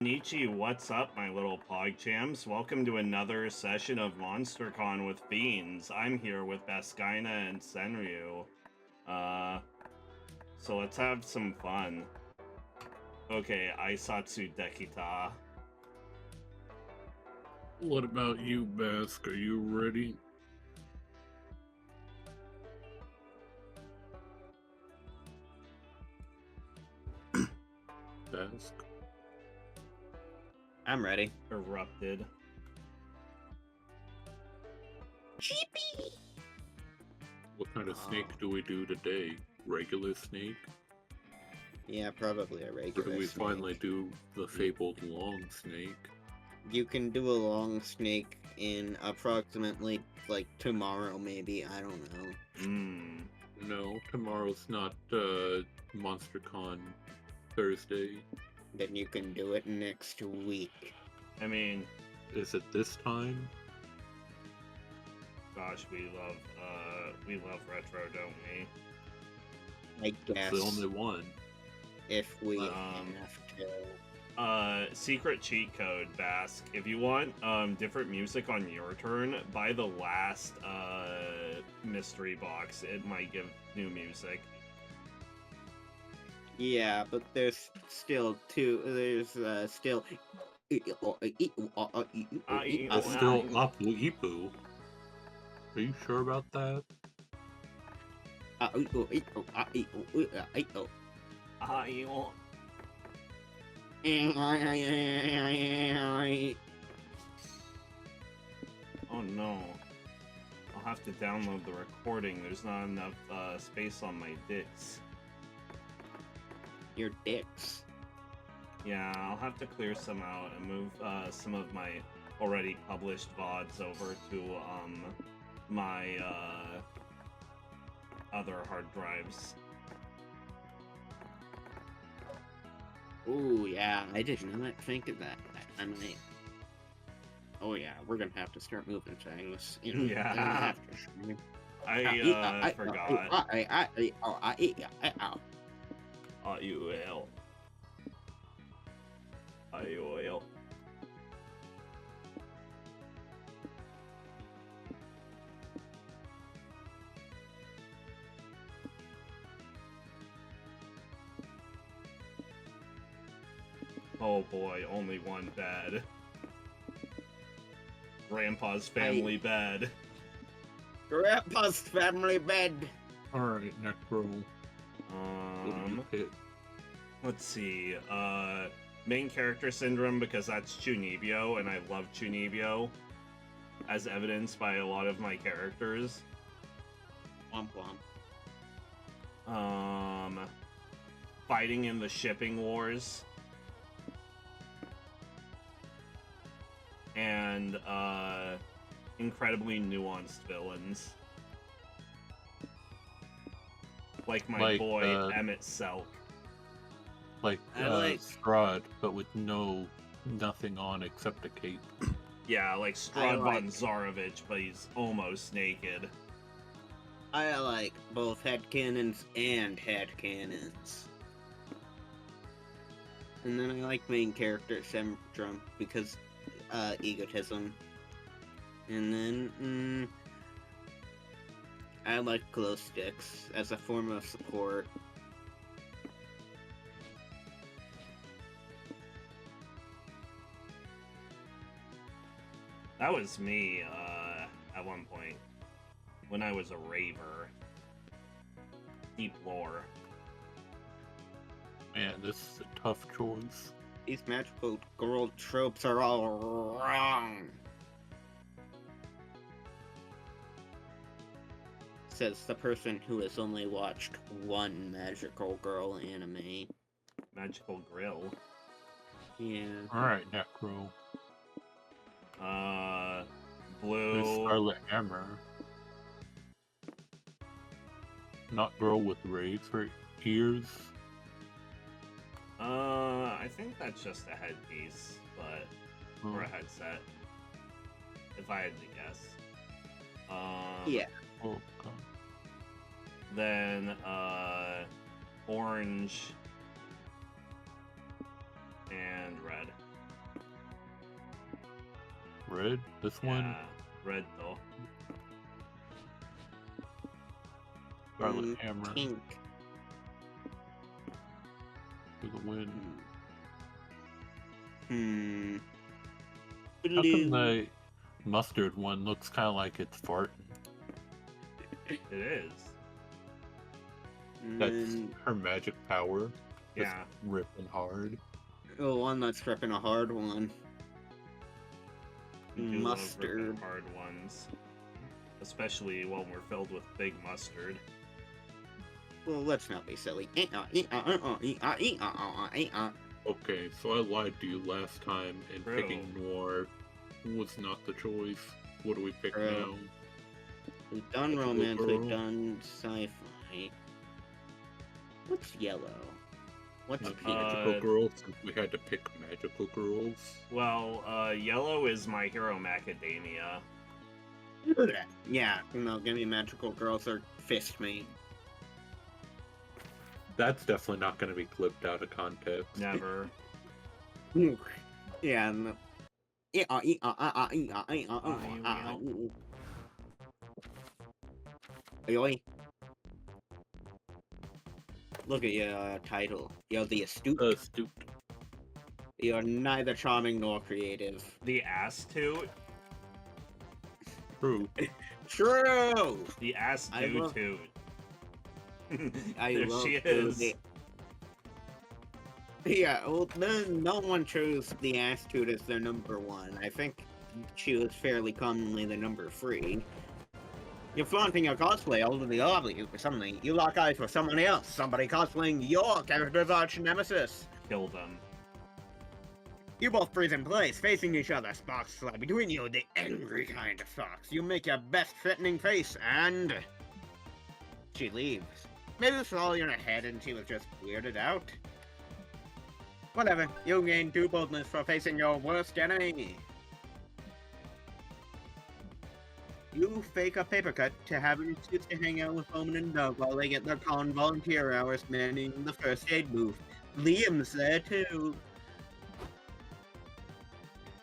Nietzsche, what's up, my little pogchamps? Welcome to another session of Monster Con with Fiends. I'm here with Baskaina and Senryu. Uh, so let's have some fun. Okay, Aisatsu Dekita. What about you, Bask? Are you ready? Bask? I'm ready. Erupted. Cheepy! What kind of snake do we do today? Regular snake? Yeah, probably a Or regular do we snake. finally do the fabled long snake? You can do a long snake in approximately, like, tomorrow, maybe. I don't know. No, tomorrow's not MonsterCon Thursday. Then you can do it next week. I mean, Is it this time? gosh, we love retro, don't we? I guess. It's the only one. If we have to. Secret cheat code, Bask. If you want different music on your turn, buy the last mystery box. It might give new music. Yeah, but there's still two. There's still. It's still Apu Ipu. Are you sure about that? Oh no. I'll have to download the recording. There's not enough space on my discs. Your dicks. Yeah, I'll have to clear some out and move some of my already published VODs over to my other hard drives. Ooh, yeah, I did not think of that. I mean, oh yeah, we're gonna have to start moving things. You know, Yeah. I forgot. IUL. IUL. Oh boy, only one bed. Grandpa's family bed. Grandpa's family bed. Alright, Necro. Let's see. Main character syndrome, because that's Chunibyo, and I love Chunibyo, as evidenced by a lot of my characters. Womp womp. Fighting in the shipping wars. And incredibly nuanced villains. Like my boy Emmett Selk. Like Strahd, but with nothing on except a cape. Yeah, like Strahd von Zarovich, but he's almost naked. I like both headcanons and headcanons. And then I like main character syndrome because egotism. And then I like glow sticks as a form of support. That was me at one point when I was a raver. Deep lore. Man, this is a tough choice. These magical girl tropes are all wrong. Says the person who has only watched one magical girl anime. Magical grill. Yeah. Alright, Necro. Blue. There's Scarlet Hammer. Not girl with rays for ears. I think that's just a headpiece, but or a headset. If I had to guess. Yeah. Oh god. Then orange and red. red. This one, Yeah, red though. Scarlet Hammer Pink. for the win. How come Blue. the mustard one looks kind of like it's farting? It is. That's her magic power. Just Yeah. ripping hard. Oh, one that's ripping a hard one. We do love ripping Mustard. hard ones. Especially when we're filled with big mustard. Well, let's not be silly. Okay, so I lied to you last time, and True. picking noir was not the choice. What do we pick True. now? We've done Magical romance, girl. we've done sci-fi. What's yellow? What's pink? Magical girls, since we had to pick magical girls. Well, yellow is My Hero Macadamia. Yeah, no, give me magical girls or fist me. That's definitely not going to be clipped out of context. Never. Yeah. No. Oi. Look at your title. You're the astute. Astute. You're neither charming nor creative. The ass toot. True. True! The ass I do love- toot. I There love she the- is. Yeah, well, no one chose the ass toot as their number one. I think she was fairly commonly the number 3. You're flaunting your cosplay all over the obby, but suddenly you lock eyes with someone else, somebody cosplaying your character's arch nemesis. Kill them. You both freeze in place, facing each other, sparks fly between you, the angry kind of sparks. You make your best threatening face, and she leaves. Maybe it's all in her head and she was just weirded out. Whatever, you gain 2 boldness for facing your worst enemy. You fake a paper cut to have an excuse to hang out with Bowman and Doug while they get their con volunteer hours manning the first aid booth. Liam's there too.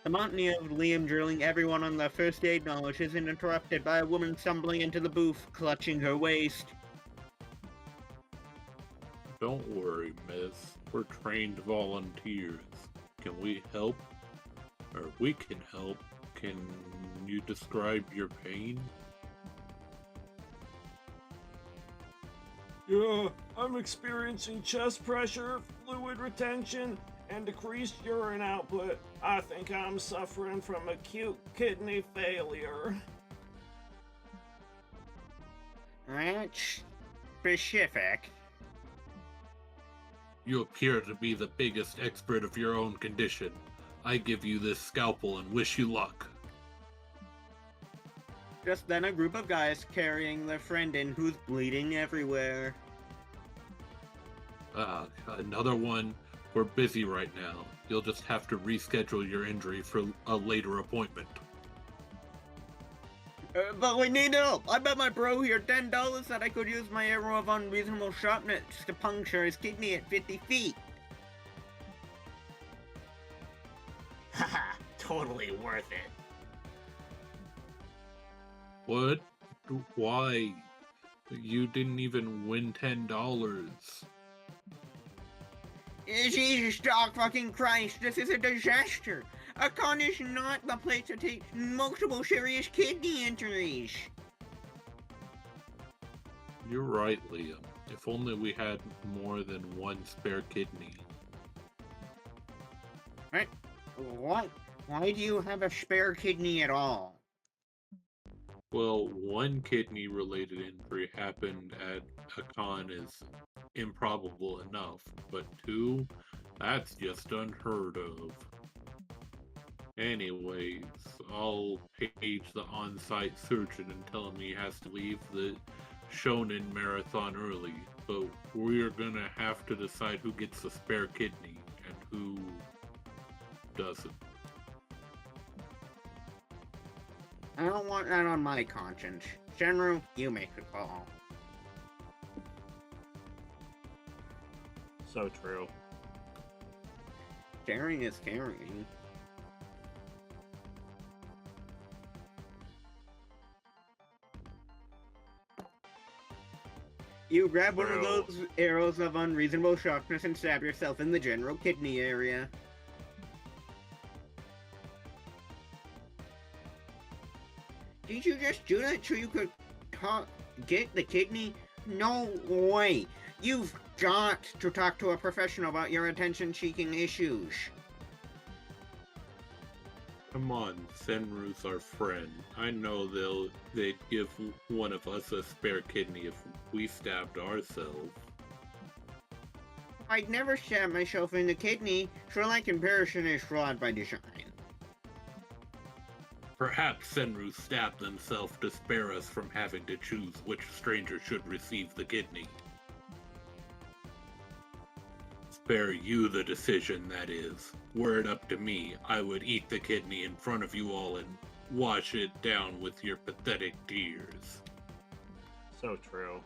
The monotony of Liam drilling everyone on their first aid knowledge isn't interrupted by a woman stumbling into the booth, clutching her waist. Don't worry, miss. We're trained volunteers. Can we help? Or we can help. Can you describe your pain? Yeah, I'm experiencing chest pressure, fluid retention, and decreased urine output. I think I'm suffering from acute kidney failure. That's specific. You appear to be the biggest expert of your own condition. I give you this scalpel and wish you luck. Just then a group of guys carrying their friend in who's bleeding everywhere. Another one. We're busy right now. You'll just have to reschedule your injury for a later appointment. But we need help! I bet my bro here $10 that I could use my arrow of unreasonable sharpness to puncture his kidney at 50 feet. Haha, totally worth it. What? Why? You didn't even win $10. Jesus dog fucking Christ, this is a disaster! A con is not the place to take multiple serious kidney injuries! You're right, Liam. If only we had more than one spare kidney. What? Why do you have a spare kidney at all? Well, one kidney-related injury happened at a con is improbable enough, but 2? That's just unheard of. Anyways, I'll page the on-site surgeon and tell him he has to leave the Shonen Marathon early, but we're gonna have to decide who gets the spare kidney and who doesn't. I don't want that on my conscience. Senryu, you make the call. So true. Sharing is caring. You grab one of Bro. those arrows of unreasonable sharpness and stab yourself in the general kidney area. Did you just do that so you could get the kidney? No way! You've got to talk to a professional about your attention-seeking issues. Come on, Senryu's our friend. I know they'd give one of us a spare kidney if we stabbed ourselves. I'd never stab myself in the kidney, so that comparison is flawed by design. Perhaps Senryu stabbed themselves to spare us from having to choose which stranger should receive the kidney. Spare you the decision, that is. Were it up to me, I would eat the kidney in front of you all and wash it down with your pathetic tears. So true.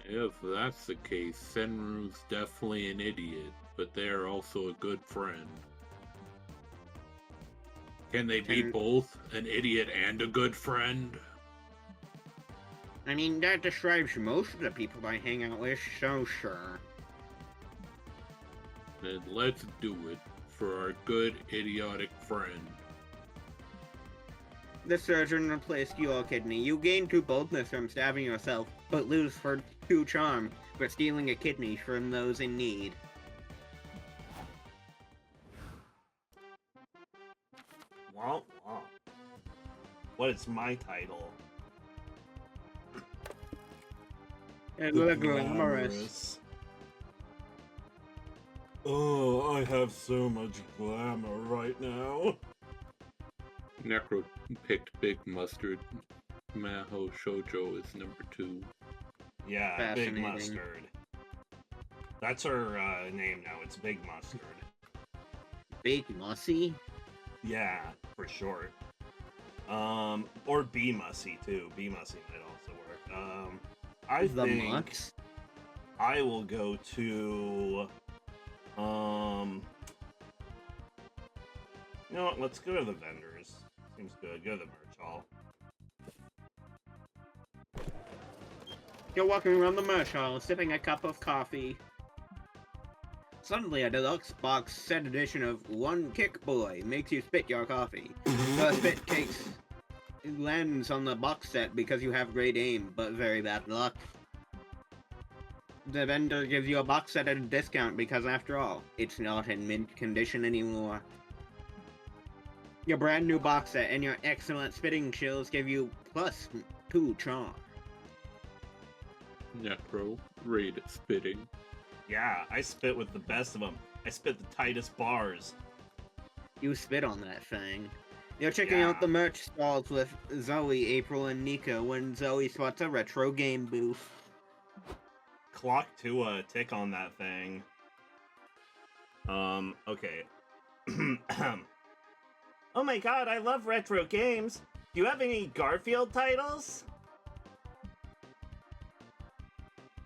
If that's the case, Senryu's definitely an idiot, but they are also a good friend. Can they be both an idiot and a good friend? I mean, that describes most of the people I hang out with, so sure. Then let's do it for our good idiotic friend. The surgeon replaced your kidney. You gain 2 boldness from stabbing yourself, but lose for 2 charm for stealing a kidney from those in need. Womp womp. What is my title? And the glamorous. Oh, I have so much glamour right now. Nekro picked Big Mustard. Maho Shoujo is number 2. Yeah, Big Fascinating. Mustard. That's her name now. It's Big Mustard. Big Mussy? Yeah, for short. Or B Mussy too. B Mussy might also work. I The think Mutts? I will go to you know what, let's go to the vendors. Seems good. Go to the merch hall. You're walking around the merch hall, sipping a cup of coffee. Suddenly, a deluxe box set edition of One Kick Boy makes you spit your coffee. The spit takes lands on the box set because you have great aim, but very bad luck. The vendor gives you a box set at a discount because, after all, it's not in mint condition anymore. Your brand new box set and your excellent spitting skills give you +2 charm. Nekro, raid at spitting. Yeah, I spit with the best of them. I spit the tightest bars. You spit on that thing. You're checking out the merch stalls with Zoe, April, and Nika when Zoe spots a retro game booth. Clock to a tick on that thing. Okay. Oh my god, I love retro games. Do you have any Garfield titles?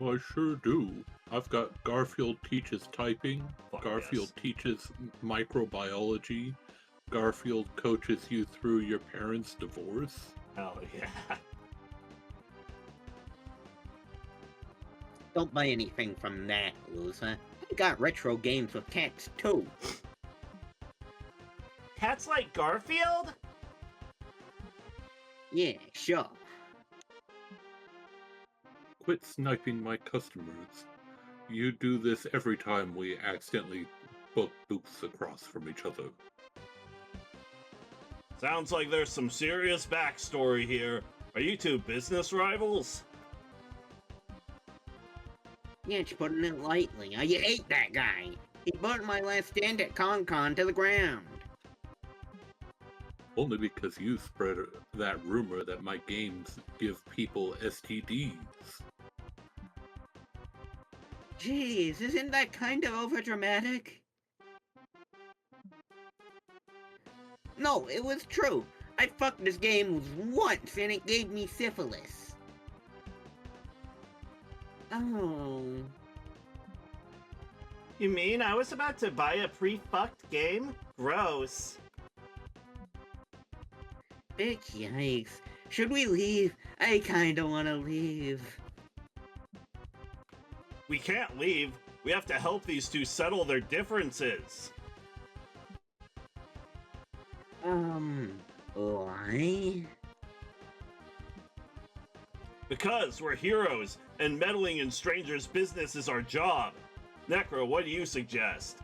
I sure do. I've got Garfield Teaches Typing, Fuck Garfield yes. Teaches Microbiology, Garfield coaches you through your parents' divorce. Hell yeah. Don't buy anything from that, loser. I got retro games with cats, too. Cats like Garfield? Yeah, sure. Quit sniping my customers. You do this every time we accidentally book booths across from each other. Sounds like there's some serious backstory here. Are you two business rivals? Yeah, it's putting it lightly. I hate that guy. He burnt my last stand at Con to the ground. Only because you spread that rumor that my games give people STDs. Jeez, isn't that kind of overdramatic? No, it was true. I fucked this game once and it gave me syphilis. Oh. You mean I was about to buy a pre-fucked game? Gross. Big yikes. Should we leave? I kinda wanna leave. We can't leave. We have to help these two settle their differences. Why? Because we're heroes, and meddling in strangers' business is our job. Nekro, what do you suggest?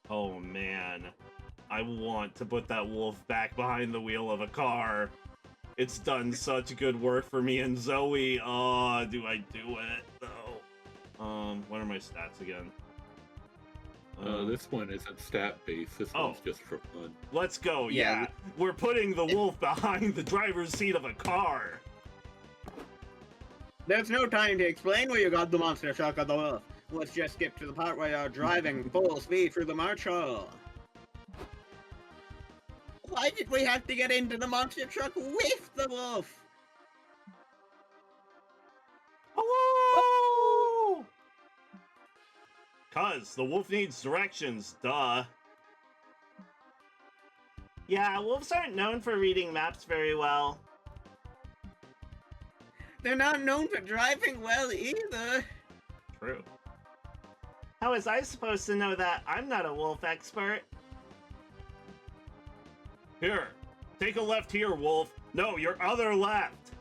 Oh man, I want to put that wolf back behind the wheel of a car. It's done such good work for me and Zoe. Oh, do I do it though? What are my stats again? This one isn't stat-based. This one's just for fun. Let's go, yeah. We're putting the wolf behind the driver's seat of a car. There's no time to explain where you got the monster truck or the wolf. Let's just skip to the part where you're driving full speed through the march hall. Why did we have to get into the monster truck with the wolf? Hello! 'Cause the wolf needs directions, duh. Yeah, wolves aren't known for reading maps very well. They're not known for driving well either. True. How was I supposed to know that? I'm not a wolf expert. Here, take a left here, wolf. No, your other left.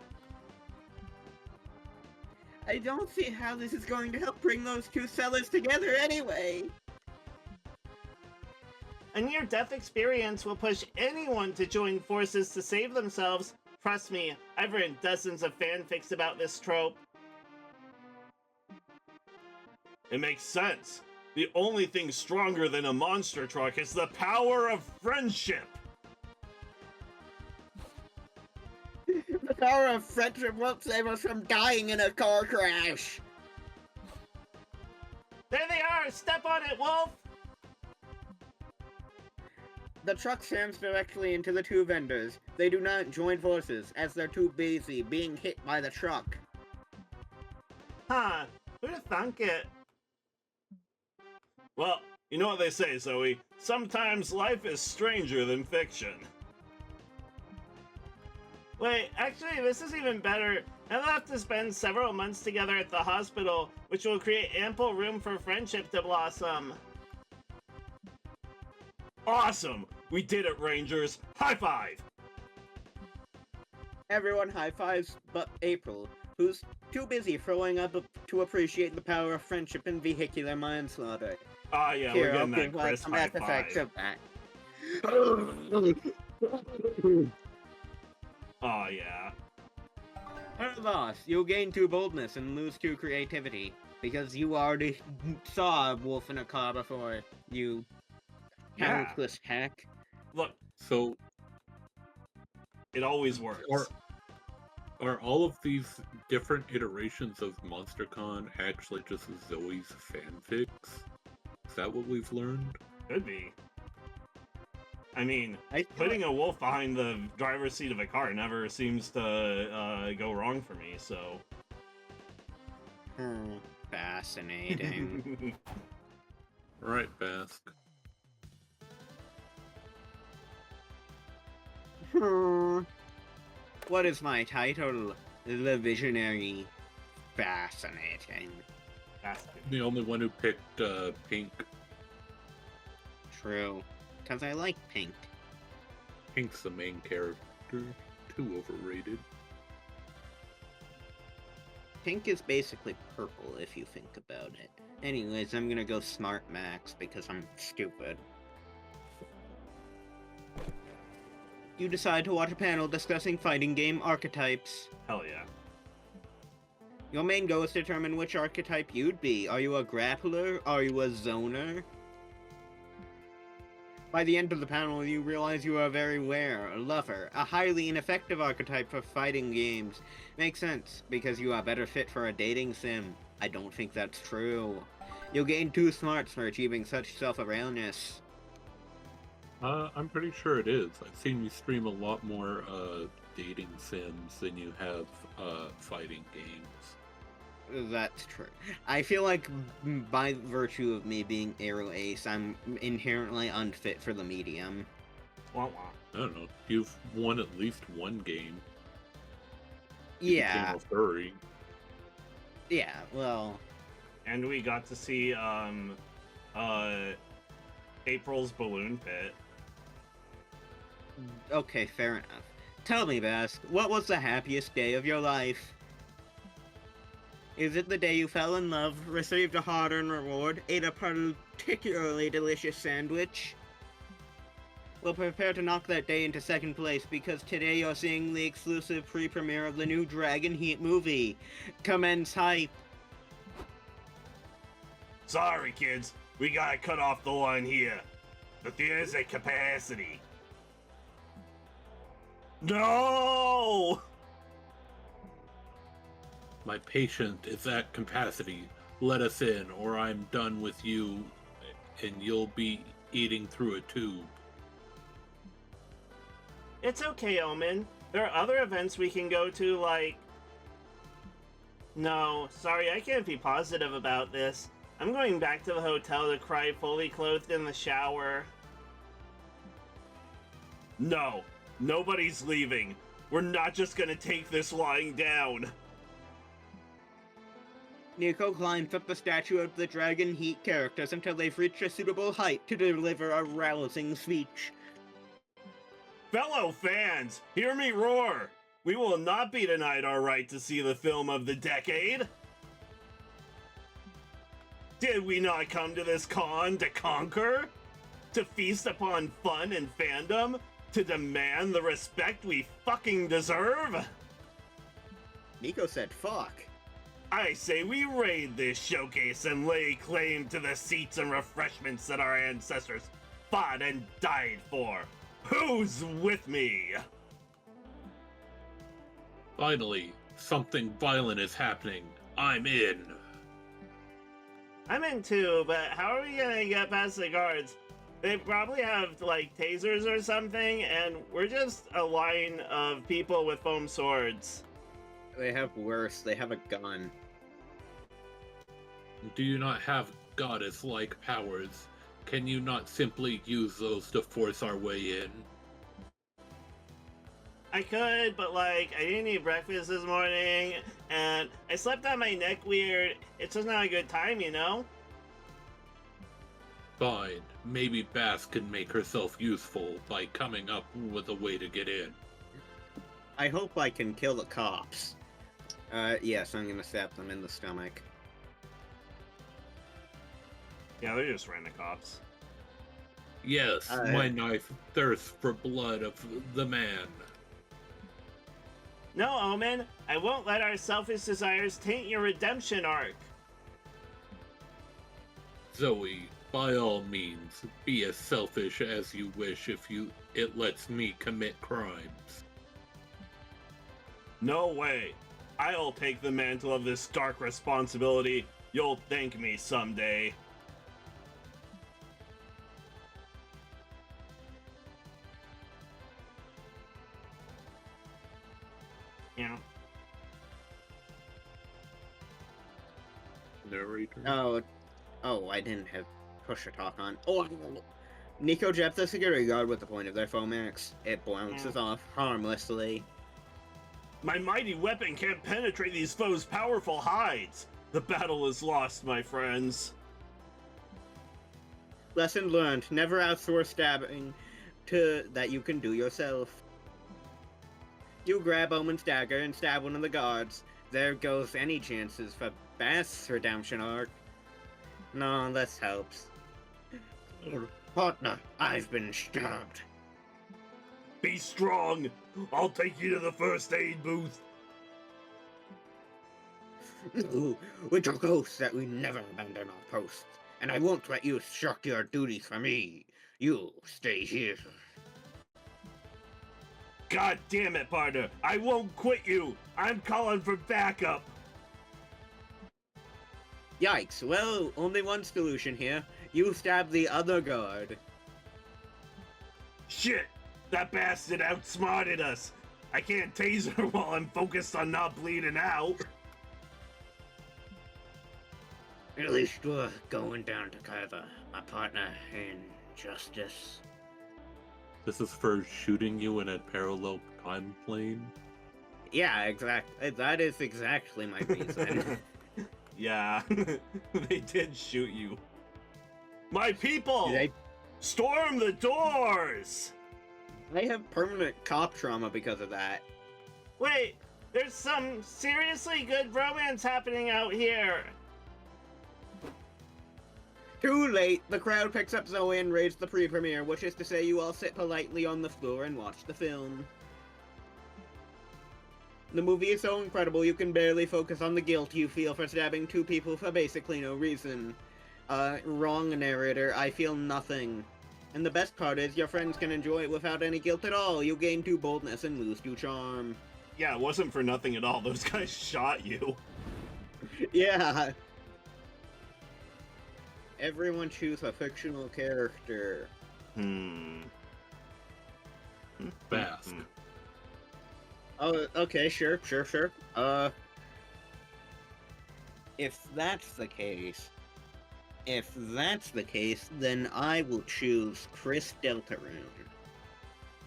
I don't see how this is going to help bring those two sellers together anyway. A near-death experience will push anyone to join forces to save themselves. Trust me, I've written dozens of fanfics about this trope. It makes sense. The only thing stronger than a monster truck is the power of friendship. The power of friendship won't save us from dying in a car crash. There they are! Step on it, wolf! The truck slams directly into the two vendors. They do not join forces, as they're too busy being hit by the truck. Huh, who'd have thunk it? Well, you know what they say, Zoe. Sometimes life is stranger than fiction. Wait, actually, this is even better. I'll have to spend several months together at the hospital, which will create ample room for friendship to blossom. Awesome! We did it, Rangers! High five! Everyone high fives but April, who's too busy throwing up to appreciate the power of friendship and vehicular manslaughter. Ah, yeah, Here, we're I'll getting that give crisp some high effects five. of that. Oh, yeah. Her loss, you'll gain 2 boldness and lose 2 creativity, because you already saw a wolf in a car before, you countless hack. Look, So, it always works. are all of these different iterations of MonsterCon actually just Zoe's fanfics? Is that what we've learned? Could be. I mean, I putting a wolf behind the driver's seat of a car never seems to go wrong for me, so... Fascinating. Right, Bask. What is my title? The Visionary. Fascinating. The only one who picked pink. True. Because I like pink. Pink's the main character. Too overrated. Pink is basically purple if you think about it. Anyways, I'm gonna go Smart Max because I'm stupid. You decide to watch a panel discussing fighting game archetypes. Hell yeah. Your main goal is to determine which archetype you'd be. Are you a grappler? Are you a zoner? By the end of the panel, you realize you are very rare, a lover, a highly ineffective archetype for fighting games. Makes sense, because you are better fit for a dating sim. I don't think that's true. You'll gain 2 smarts for achieving such self-awareness. I'm pretty sure it is. I've seen you stream a lot more dating sims than you have fighting games. That's true. I feel like by virtue of me being Aero Ace, I'm inherently unfit for the medium. Wah, wah. I don't know. You've won at least one game. Yeah, Became a furry. yeah, well, And we got to see April's balloon pit. okay, fair enough. Tell me, Bask, what was the happiest day of your life? Is it the day you fell in love, received a hard-earned reward, ate a particularly delicious sandwich? Well, prepare to knock that day into second place, because today you're seeing the exclusive pre-premiere of the new Dragon Heat movie. Commence hype. Sorry, kids. We gotta cut off the line here. The theater's at capacity. No! My patient is at capacity. Let us in, or I'm done with you, and you'll be eating through a tube. It's okay, Omen. There are other events we can go to, like... No, sorry, I can't be positive about this. I'm going back to the hotel to cry fully clothed in the shower. No, nobody's leaving. We're not just gonna take this lying down. Nekro climbs up the statue of the Dragon Heat characters until they've reached a suitable height to deliver a rousing speech. Fellow fans, hear me roar! We will not be denied our right to see the film of the decade! Did we not come to this con to conquer? To feast upon fun and fandom? To demand the respect we fucking deserve? Nico said fuck. I say we raid this showcase and lay claim to the seats and refreshments that our ancestors fought and died for. Who's with me? Finally, something violent is happening. I'm in. I'm in too, but how are we gonna get past the guards? They probably have, like, tasers or something, and we're just a line of people with foam swords. They have worse, they have a gun. Do you not have goddess-like powers? Can you not simply use those to force our way in? I could, but, like, I didn't eat breakfast this morning, and I slept on my neck weird. It's just not a good time, you know? Fine. Maybe Bass can make herself useful by coming up with a way to get in. I hope I can kill the cops. Yes, I'm gonna stab them in the stomach. Yeah, they're just random cops. Yes, my knife thirsts for blood of the man. No, Omen, I won't let our selfish desires taint your redemption arc. Zoe, by all means, be as selfish as you wish if it lets me commit crimes. No way. I'll take the mantle of this dark responsibility. You'll thank me someday. Yeah. Narrator. Oh, I didn't have push-to talk on. Oh, Nico jabbed the security guard with the point of their foam axe. It bounces off harmlessly. My mighty weapon can't penetrate these foes' powerful hides. The battle is lost, my friends. Lesson learned, never outsource stabbing to that you can do yourself. You grab Omen's dagger and stab one of the guards. There goes any chances for Bass' redemption arc. No, this helps. Partner, I've been stabbed. Be strong. I'll take you to the first aid booth. No, with your ghosts that we never abandon our posts. And I won't let you shirk your duties for me. You stay here. God damn it, partner. I won't quit you. I'm calling for backup. Yikes, well, only one solution here. You stab the other guard. Shit, that bastard outsmarted us. I can't taser while I'm focused on not bleeding out. At least we're going down to Kaiba, my partner in justice. This is for shooting you in a parallel time plane? Yeah, exactly. That is exactly my reason. Yeah, they did shoot you. My people! They- Storm the doors! I have permanent cop trauma because of that. Wait, there's some seriously good romance happening out here. Too late! The crowd picks up Zoe and raids the pre-premiere, which is to say you all sit politely on the floor and watch the film. The movie is so incredible you can barely focus on the guilt you feel for stabbing two people for basically no reason. Wrong narrator, I feel nothing. And the best part is, your friends can enjoy it without any guilt at all. You gain 2 boldness and lose 2 charm. Yeah, it wasn't for nothing at all. Those guys shot you. Yeah. Everyone choose a fictional character. Bask. Oh, okay, sure. If that's the case, then I will choose Chris Deltarune.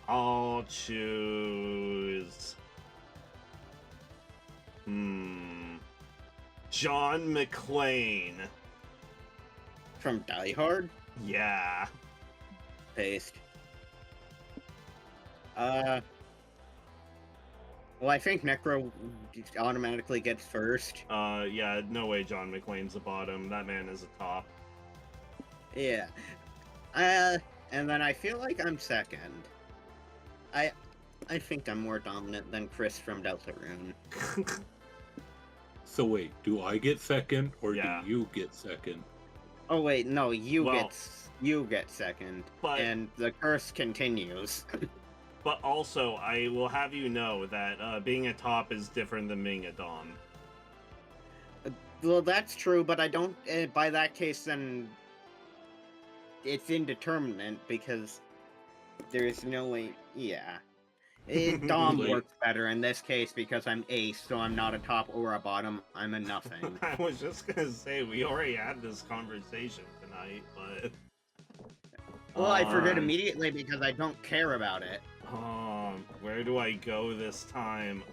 I'll choose... John McClane. From Die Hard? Yeah. Paste. Well, I think Nekro automatically gets first. Yeah, no way John McClane's the bottom. That man is a top. Yeah. And then I feel like I'm second. I think I'm more dominant than Chris from Deltarune. So wait, do I get second or Yeah. do you get second? Oh wait, no, you Well, get second, but- and the curse continues. But also, I will have you know that being a top is different than being a dom. Well, that's true, but I don't. By that case, then it's indeterminate because there's no way. Yeah, Dom Like- works better in this case because I'm ace, so I'm not a top or a bottom. I'm a nothing. I was just gonna say, we already had this conversation tonight, but... Well, I forget immediately because I don't care about it. Where do I go this time?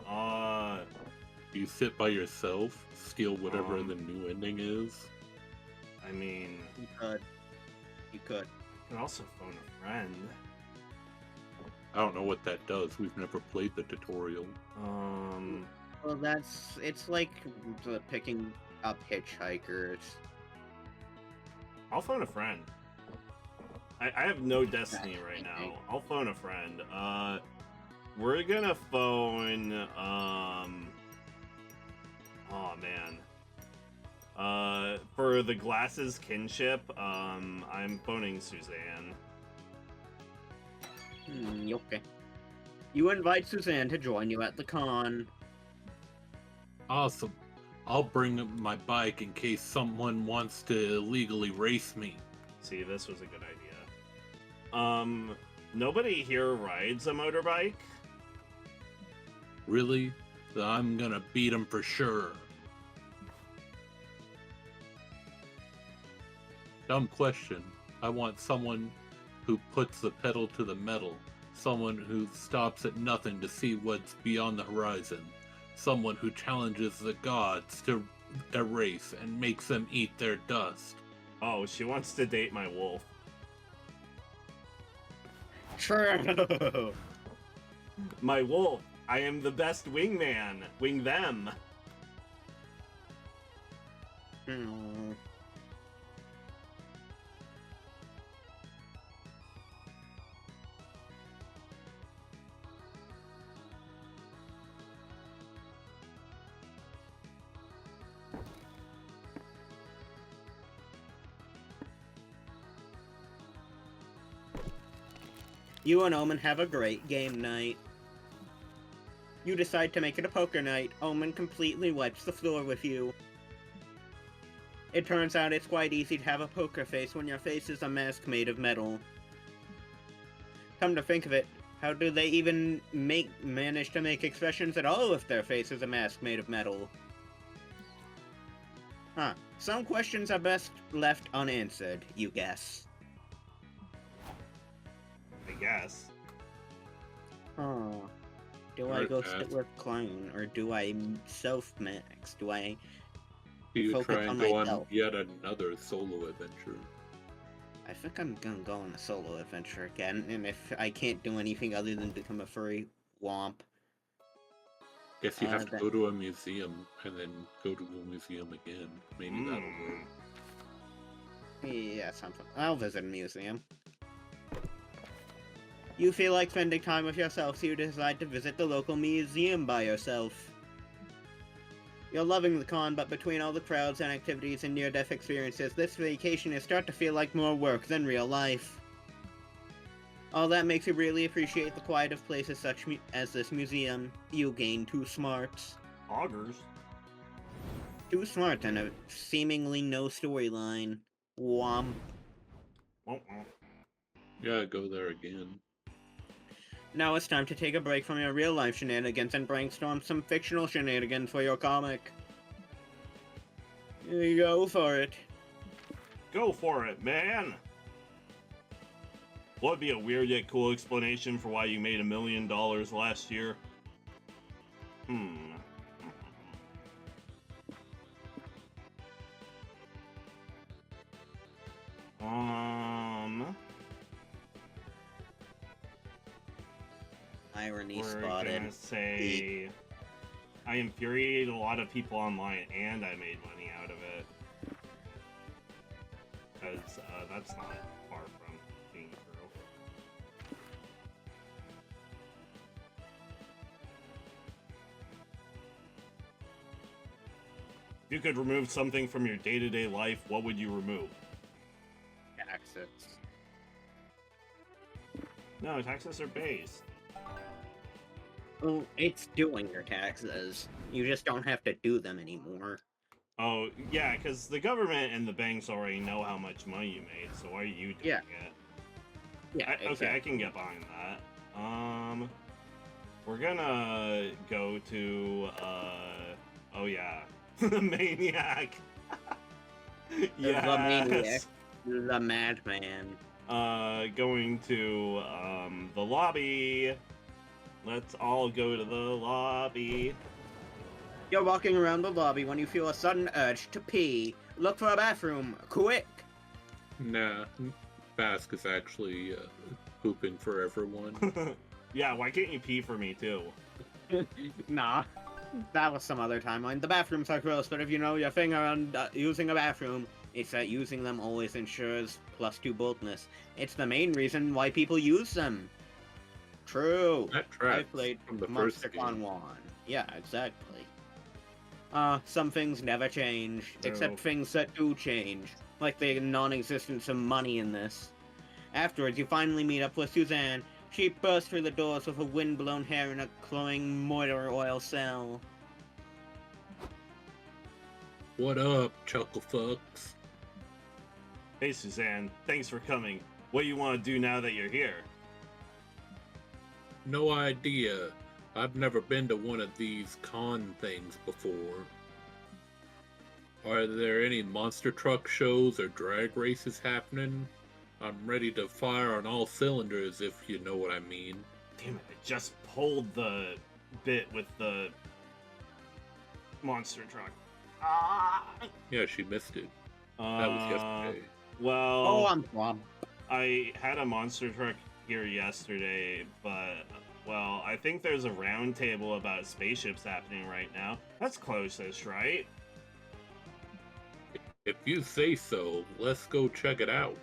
You sit by yourself, steal whatever Um, the new ending is. I mean, You could. I can also phone a friend. I don't know what that does. We've never played the tutorial. Well, it's like the picking up hitchhikers. I'll phone a friend. I have no destiny right now. I'll phone a friend. We're gonna phone, oh man. For the glasses kinship, I'm phoning Suzanne. Okay. You invite Suzanne to join you at the con. Awesome. I'll bring my bike in case someone wants to illegally race me. See, this was a good idea. Nobody here rides a motorbike? Really? I'm gonna beat him for sure. Dumb question. I want someone who puts the pedal to the metal. Someone who stops at nothing to see what's beyond the horizon. Someone who challenges the gods to a race and makes them eat their dust. Oh, she wants to date my wolf. True. My wolf! I am the best wingman! Wing them! Hmm. You and Omen have a great game night. You decide to make it a poker night. Omen completely wipes the floor with you. It turns out it's quite easy to have a poker face when your face is a mask made of metal. Come to think of it, how do they even manage to make expressions at all if their face is a mask made of metal? Huh, Some questions are best left unanswered, you guess. I guess. Huh. Do I Alright, go Pat. sit with clone, or do I self-max? Do I Do you focus try and on go on myself? yet another solo adventure? I think I'm gonna go on a solo adventure again, and if I can't do anything other than become a furry womp, Guess you have to that- go to a museum and then go to the museum again. Maybe that'll work. yeah, something. I'll visit a museum. You feel like spending time with yourself, so you decide to visit the local museum by yourself. You're loving the con, but between all the crowds and activities and near-death experiences, this vacation is starting to feel like more work than real life. All that makes you really appreciate the quiet of places such as this museum. You gain 2 smarts. Augers. 2 smart and a seemingly no storyline. Womp. Womp womp. Yeah, go there again. Now it's time to take a break from your real-life shenanigans and brainstorm some fictional shenanigans for your comic. Go for it. Go for it, man! What would be a weird yet cool explanation for why you made $1 million last year? Irony We're spotted. gonna say I infuriated a lot of people online and I made money out of it. Because that's not far from being true. If you could remove something from your day-to-day life, what would you remove? Taxes. No, taxes are based. Well, it's doing your taxes. You just don't have to do them anymore. Oh, yeah, because the government and the banks already know how much money you made, so why are you doing Yeah. it? Yeah, Okay, I can get behind that. We're gonna go to, oh yeah, the Maniac. Yes. The Maniac. The Madman. Going to, the lobby. Let's all go to the lobby. You're walking around the lobby when you feel a sudden urge to pee. Look for a bathroom, quick! Nah, Bask is actually pooping for everyone. Yeah, why can't you pee for me too? Nah, that was some other timeline. The bathrooms are gross, but if you know your thing around using a bathroom, it's that using them always ensures +2 boldness. It's the main reason why people use them. True. That tracks I played from the Monster first Prom game. 1. Yeah, exactly. Some things never change, True. except things that do change, like the non-existence of money in this. Afterwards, you finally meet up with Suzanne. She bursts through the doors with her wind-blown hair and a glowing motor oil cell. What up, chuckle fucks? Hey Suzanne, thanks for coming. What do you want to do now that you're here? No idea. I've never been to one of these con things before. Are there any monster truck shows or drag races happening? I'm ready to fire on all cylinders, if you know what I mean. Damn it, I just pulled the bit with the monster truck. Ah! Yeah, she missed it. That was yesterday. Well, Oh, I'm wrong. I had a monster truck here yesterday, but, well, I think there's a round table about spaceships happening right now. That's closest, right? If you say so, let's go check it out.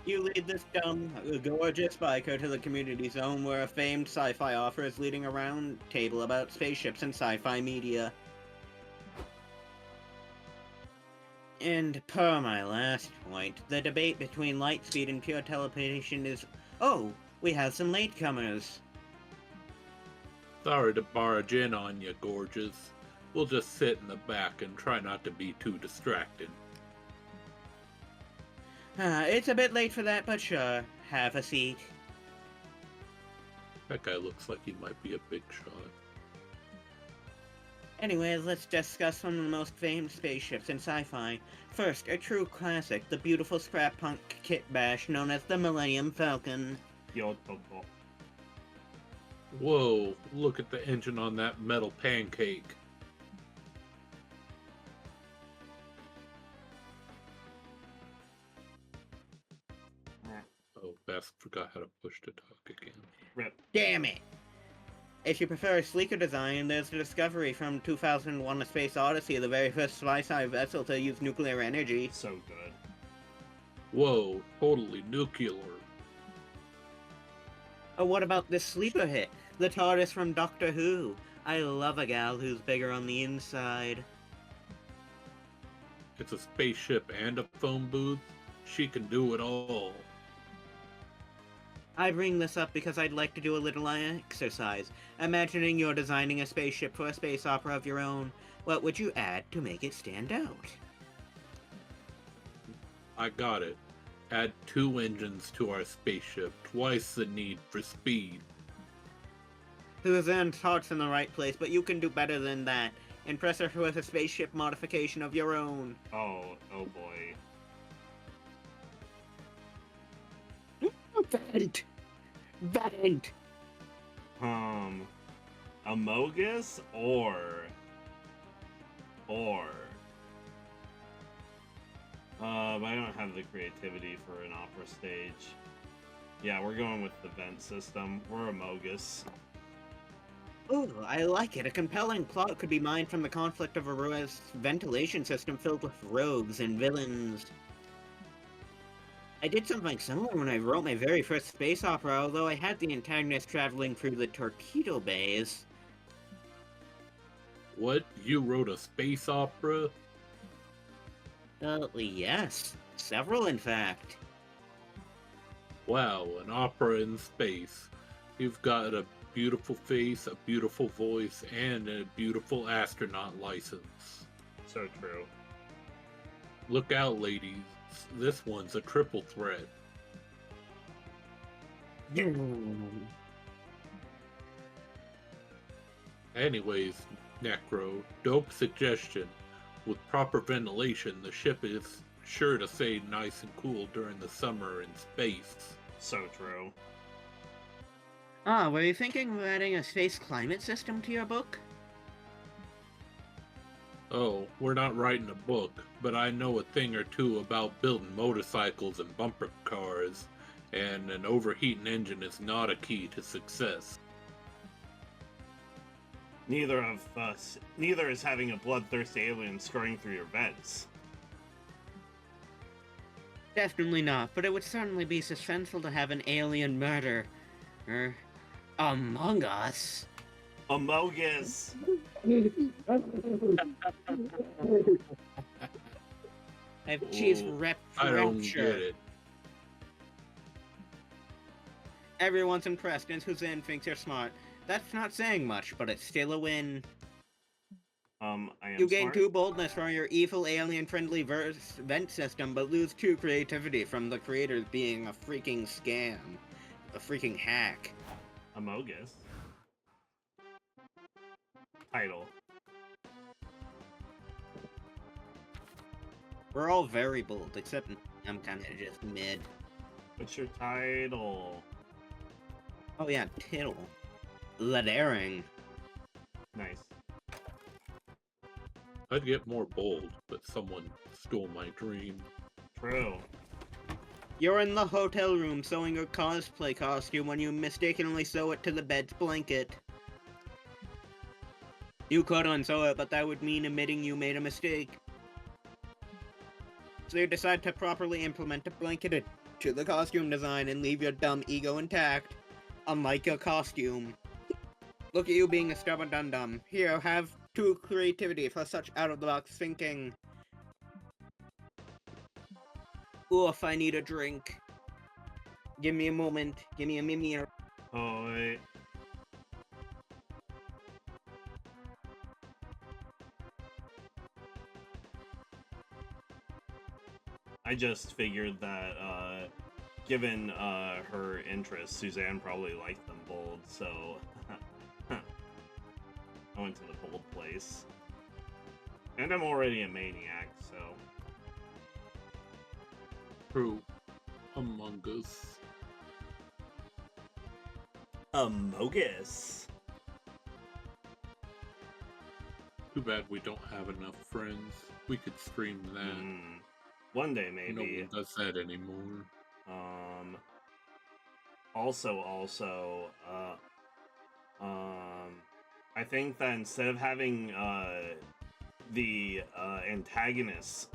You lead this dumb, gorgeous biker to the community zone where a famed sci-fi author is leading a round table about spaceships and sci-fi media. And per my last point, the debate between light speed and pure teleportation is... Oh, we have some latecomers. Sorry to barge in on you, gorgeous. We'll just sit in the back and try not to be too distracted. It's a bit late for that, but sure. Have a seat. That guy looks like he might be a big shot. Anyways, let's discuss one of the most famed spaceships in sci-fi. First, a true classic, the beautiful scrap punk kit bash known as the Millennium Falcon. Yotoko. Whoa, look at the engine on that metal pancake. Oh, Beth forgot how to push to talk again. Rip. Damn it! If you prefer a sleeker design, there's the Discovery from 2001: A Space Odyssey, the very first fly-side vessel to use nuclear energy. So good. Whoa, totally nuclear. Oh, what about this sleeper hit? The TARDIS from Doctor Who. I love a gal who's bigger on the inside. It's a spaceship and a phone booth. She can do it all. I bring this up because I'd like to do a little exercise. Imagining you're designing a spaceship for a space opera of your own. What would you add to make it stand out? I got it. Add 2 engines to our spaceship, twice the need for speed. Suzanne's heart's in the right place, but you can do better than that. Impress her with a spaceship modification of your own. Oh boy. Vent! Vent! Amogus or but I don't have the creativity for an opera stage. Yeah, we're going with the vent system. We're Amogus. Ooh, I like it. A compelling plot could be mined from the conflict of Aurora's ventilation system filled with rogues and villains. I did something similar when I wrote my very first space opera, although I had the antagonist traveling through the torpedo bays. What? You wrote a space opera? Yes. Several, in fact. Wow, an opera in space. You've got a beautiful face, a beautiful voice, and a beautiful astronaut license. So true. Look out, ladies. This one's a triple threat. Anyways, Necro, dope suggestion. With proper ventilation, the ship is sure to stay nice and cool during the summer in space. So true. Ah, were you thinking of adding a space climate system to your book? Oh, we're not writing a book, but I know a thing or two about building motorcycles and bumper cars, and an overheating engine is not a key to success. Neither is having a bloodthirsty alien scurrying through your vents. Definitely not, but it would certainly be suspenseful to have an alien murder. Among Us. Amogus! I've cheese rep I don't rupture. get it. Everyone's impressed and Suzanne thinks you're smart. That's not saying much, but it's still a win. I am You gain smart. 2 boldness from your evil alien-friendly vent system, but lose 2 creativity from the creators being a freaking scam. A freaking hack. Amogus. Title. We're all very bold, except I'm kinda just mid. What's your title? Oh yeah, Tittle. The Daring. Nice. I'd get more bold, but someone stole my dream. True. You're in the hotel room sewing your cosplay costume when you mistakenly sew it to the bed's blanket. You could unsew it, but that would mean admitting you made a mistake. So you decide to properly implement a blanket to the costume design and leave your dumb ego intact. Unlike your costume. Look at you being a stubborn dum-dum. Here, have 2 creativity for such out-of-the-box thinking. Oof, I need a drink. Give me a moment. Give me a mimir. Oh, wait. I just figured that, given her interests, Suzanne probably liked them bold, so... I went to the bold place. And I'm already a maniac, so... True. Among Us. Amogus. Too bad we don't have enough friends. We could stream that. One day, No maybe. one does that anymore. Also, I think that instead of having the antagonists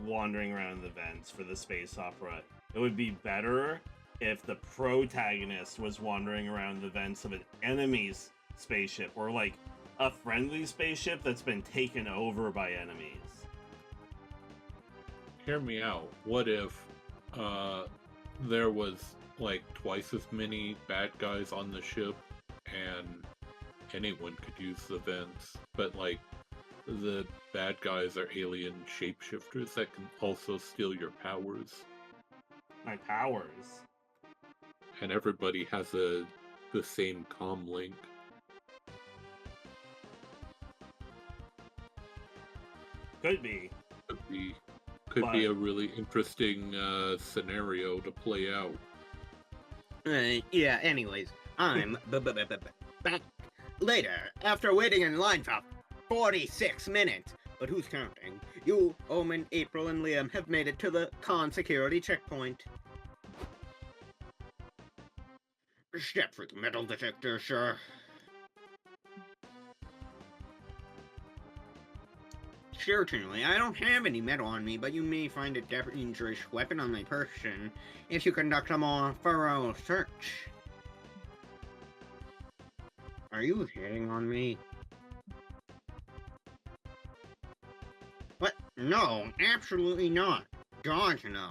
wandering around the vents for the space opera, it would be better if the protagonist was wandering around the vents of an enemy's spaceship, or like a friendly spaceship that's been taken over by enemies. Hear me out. What if there was like twice as many bad guys on the ship and anyone could use the vents, but like the bad guys are alien shapeshifters that can also steal your powers, My powers. and everybody has the same comm link. Could be. Could be a really interesting scenario to play out. Yeah, anyways, I'm back later after waiting in line for 46 minutes. But who's counting? You, Omen, April, and Liam have made it to the con security checkpoint. Step through the metal detector, sir. Certainly, I don't have any metal on me, but you may find a dangerous weapon on my person if you conduct a more thorough search. Are you hitting on me? What? No, absolutely not. God, no.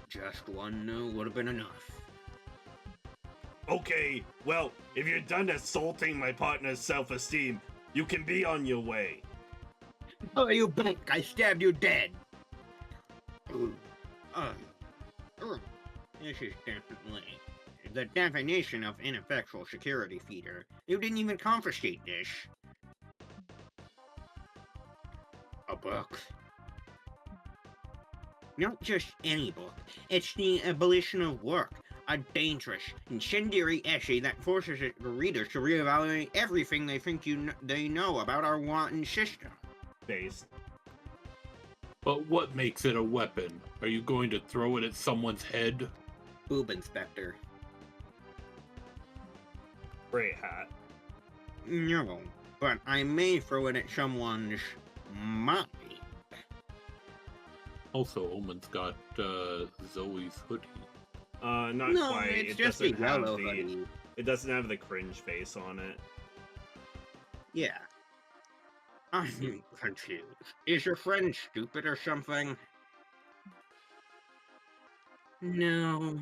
Just one no would have been enough. Okay, well, if you're done assaulting my partner's self-esteem, you can be on your way. Oh, you bank! I stabbed you dead! This is definitely the definition of ineffectual security feeder. You didn't even confiscate this. A book. Not just any book. It's the abolition of work. A dangerous, incendiary essay that forces its readers to reevaluate everything they think they know about our wanton system. Based. But what makes it a weapon? Are you going to throw it at someone's head? Boob Inspector. Great hat. No, but I may throw it at someone's mind. Also, Omen's got Zoe's hoodie. Not No, quite. it's It just a doesn't have yellow the. hoodie. It doesn't have the cringe face on it. Yeah. I'm confused. Is your friend stupid or something? No.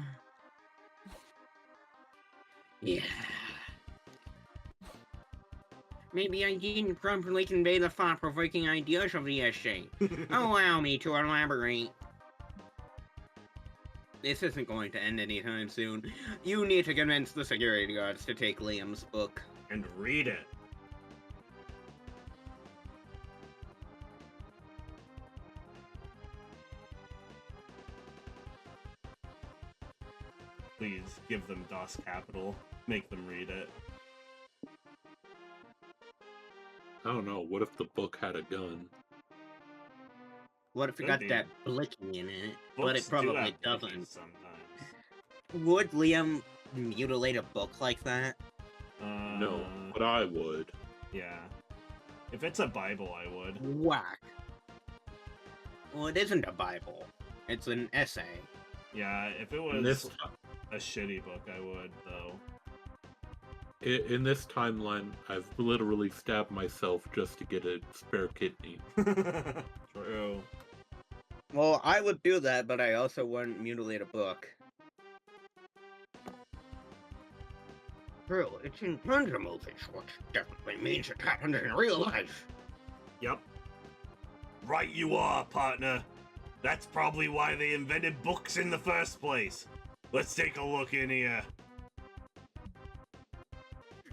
Yeah. Maybe I didn't properly convey the thought-provoking ideas of the essay. Allow me to elaborate. This isn't going to end anytime soon. You need to convince the security guards to take Liam's book. And read it. Please give them DOS Capital. Make them read it. I don't know, what if the book had a gun? What if it Could got be. that blicking in it? Books But it do probably have doesn't. blickies sometimes. Would Liam mutilate a book like that? No, but I would. Yeah. If it's a Bible, I would. Whack. Well, it isn't a Bible. It's an essay. Yeah, if it In was this, a shitty book, I would, though. in this timeline, I've literally stabbed myself just to get a spare kidney. True. Well, I would do that, but I also wouldn't mutilate a book. True, it's intangible, which definitely means it happened in real life. Yep. Right you are, partner. That's probably why they invented books in the first place. Let's take a look in here.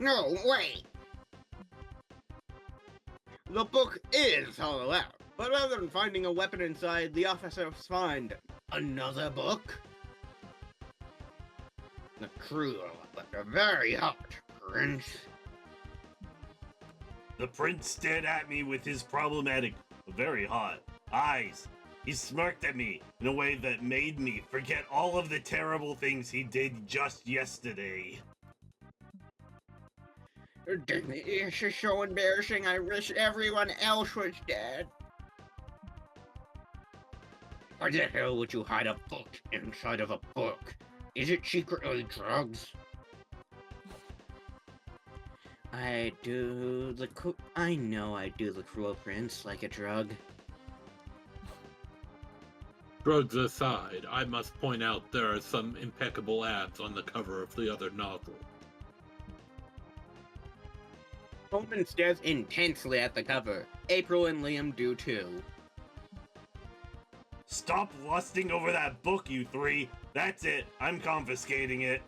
No way! The book is hollow out, but rather than finding a weapon inside, the officers find another book. The cruel, but the very hot prince. The prince stared at me with his problematic, very hot eyes. He smirked at me in a way that made me forget all of the terrible things he did just yesterday. This is so embarrassing. I wish everyone else was dead. Why the hell would you hide a book inside of a book? Is it secretly drugs? I know I do the cruel prince like a drug. Drugs aside, I must point out there are some impeccable abs on the cover of the other novel. Holman stares intensely at the cover. April and Liam do too. Stop lusting over that book, you three. That's it. I'm confiscating it.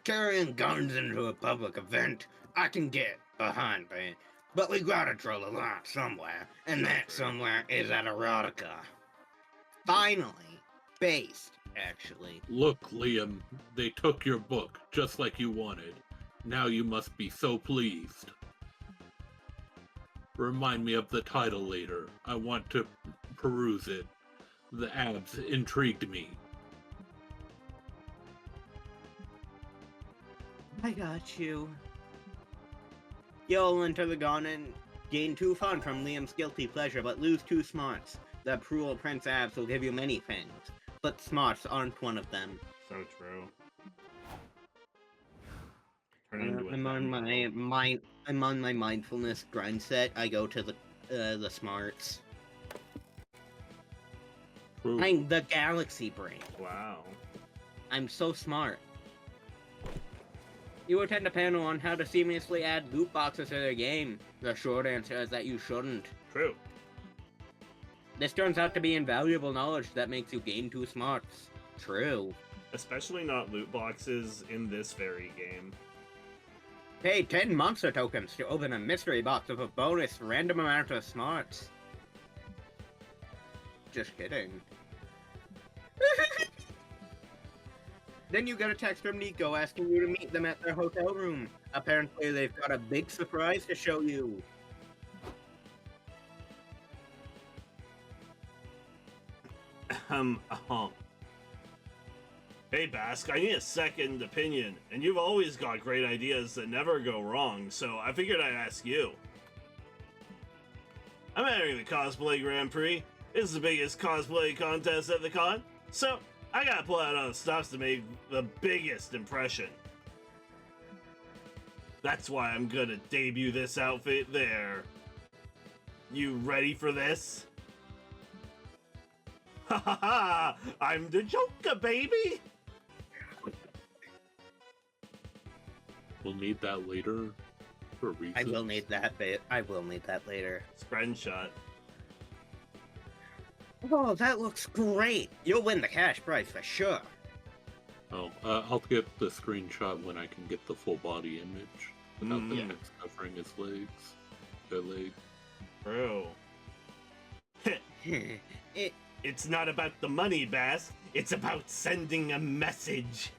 Carrying guns into a public event, I can get behind me. But we gotta draw the line somewhere, and that somewhere is at erotica. Finally. Based, actually. Look, Liam, they took your book, just like you wanted. Now you must be so pleased. Remind me of the title later. I want to peruse it. The abs intrigued me. I got you. You'll enter the garden, gain 2 fun from Liam's guilty pleasure, but lose 2 smarts. The cruel Prince Abs will give you many things, but smarts aren't one of them. So true. I'm on my mindfulness grind set. I go to the smarts. True. I'm the galaxy brain. Wow. I'm so smart. You attend a panel on how to seamlessly add loot boxes to their game. The short answer is that you shouldn't. True. This turns out to be invaluable knowledge that makes you gain 2 smarts. True. Especially not loot boxes in this very game. Pay 10 monster tokens to open a mystery box with a bonus random amount of smarts. Just kidding. Then you get a text from Nico asking you to meet them at their hotel room. Apparently they've got a big surprise to show you. Hey Bask, I need a second opinion, and you've always got great ideas that never go wrong, so I figured I'd ask you. I'm entering the Cosplay Grand Prix. It's the biggest cosplay contest at the con, so I gotta pull out all the stops to make the biggest impression. That's why I'm gonna debut this outfit there. You ready for this? Ha ha ha! I'm the Joker, baby! We'll need that later for reasons. I will need that bit. I will need that later. Screenshot. Oh, that looks great! You'll win the cash prize for sure. Oh, I'll get the screenshot when I can get the full body image without the text covering his legs. Their leg. True. It It's not about the money, Bass. It's about sending a message.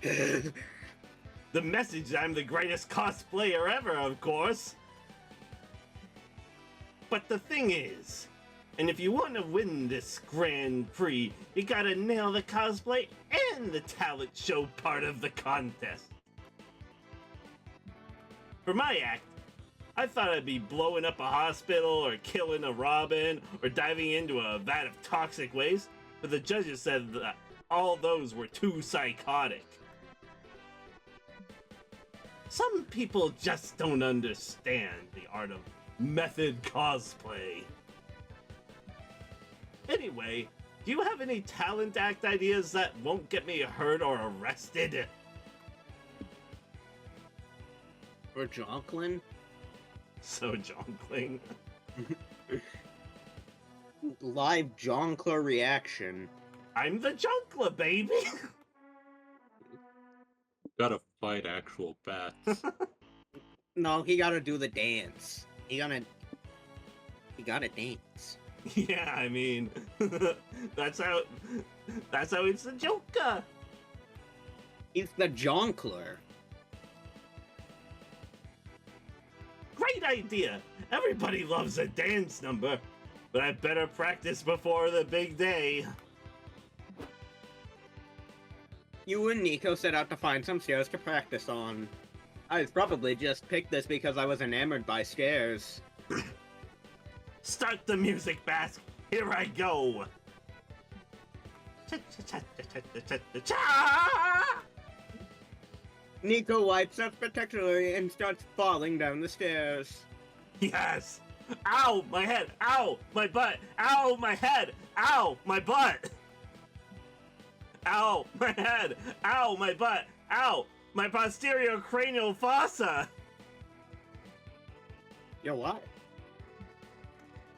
The message that I'm the greatest cosplayer ever, of course. But the thing is, and if you want to win this Grand Prix, you gotta nail the cosplay and the talent show part of the contest. For my act, I thought I'd be blowing up a hospital or killing a Robin or diving into a vat of toxic waste, but the judges said that all those were too psychotic. Some people just don't understand the art of method cosplay. Anyway, do you have any talent act ideas that won't get me hurt or arrested? for Jonklin. So jonkling. Live Jonkler reaction. I'm the Jonkler, baby! Gotta fight actual bats. No, he gotta do the dance. He gotta dance. Yeah, I mean, that's how it's the Joker. He's the jongleur. Great idea. Everybody loves a dance number, but I better practice before the big day. You and Nico set out to find some stairs to practice on. I probably just picked this because I was enamored by stairs. Start the music, Bask. Here I go. Nico wipes up spectacularly and starts falling down the stairs. Yes. Ow, my head. Ow, my butt. Ow, my head. Ow, my butt. Ow, my head. Ow, my butt. Ow, my posterior cranial fossa. Yo, what?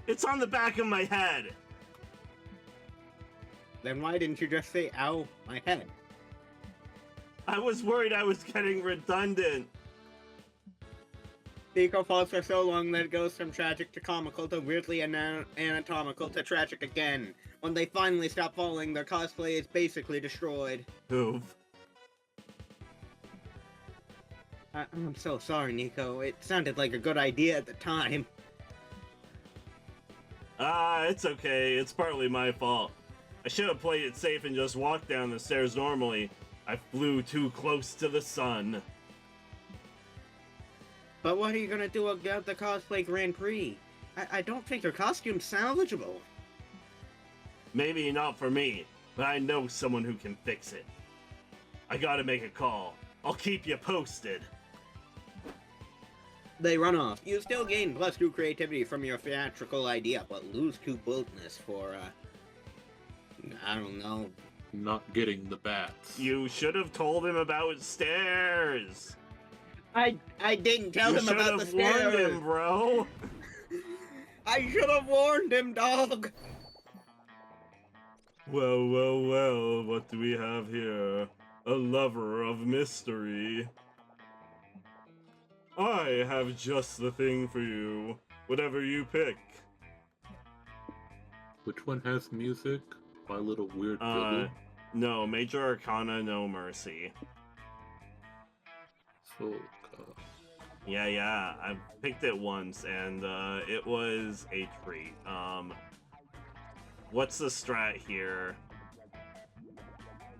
It's on the back of my head. Then why didn't you just say, ow, my head? I was worried I was getting redundant. Nico falls for so long that it goes from tragic to comical to weirdly anatomical to tragic again. When they finally stop falling, their cosplay is basically destroyed. Oof. I'm so sorry, Nico. It sounded like a good idea at the time. It's okay. It's partly my fault. I should have played it safe and just walked down the stairs normally. I flew too close to the sun. But what are you gonna do about the cosplay Grand Prix? I don't think your costume's salvageable. Maybe not for me, but I know someone who can fix it. I gotta make a call. I'll keep you posted. They run off. You still gain +2 creativity from your theatrical idea, but lose 2 boldness for, I don't know. Not getting the bats. You should have told him about stairs. I didn't tell him about the You should have warned stairs. him, bro. I should have warned him, dog. Well, what do we have here? A lover of mystery. I have just the thing for you. Whatever you pick. Which one has music? My Little Weird Fiddle? No, Major Arcana, No Mercy. So, Yeah, I picked it once, and it was a treat. What's the strat here?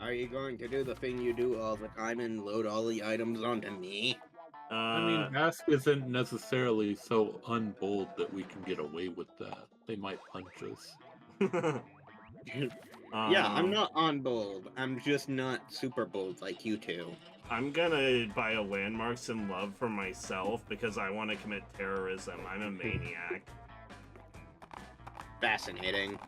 Are you going to do the thing you do all the time and load all the items onto me? I mean, Ask isn't necessarily so unbold that we can get away with that. They might punch us. Yeah, I'm not on bold. I'm just not super bold like you two. I'm gonna buy a Landmarks in Love for myself because I want to commit terrorism. I'm a maniac. Fascinating.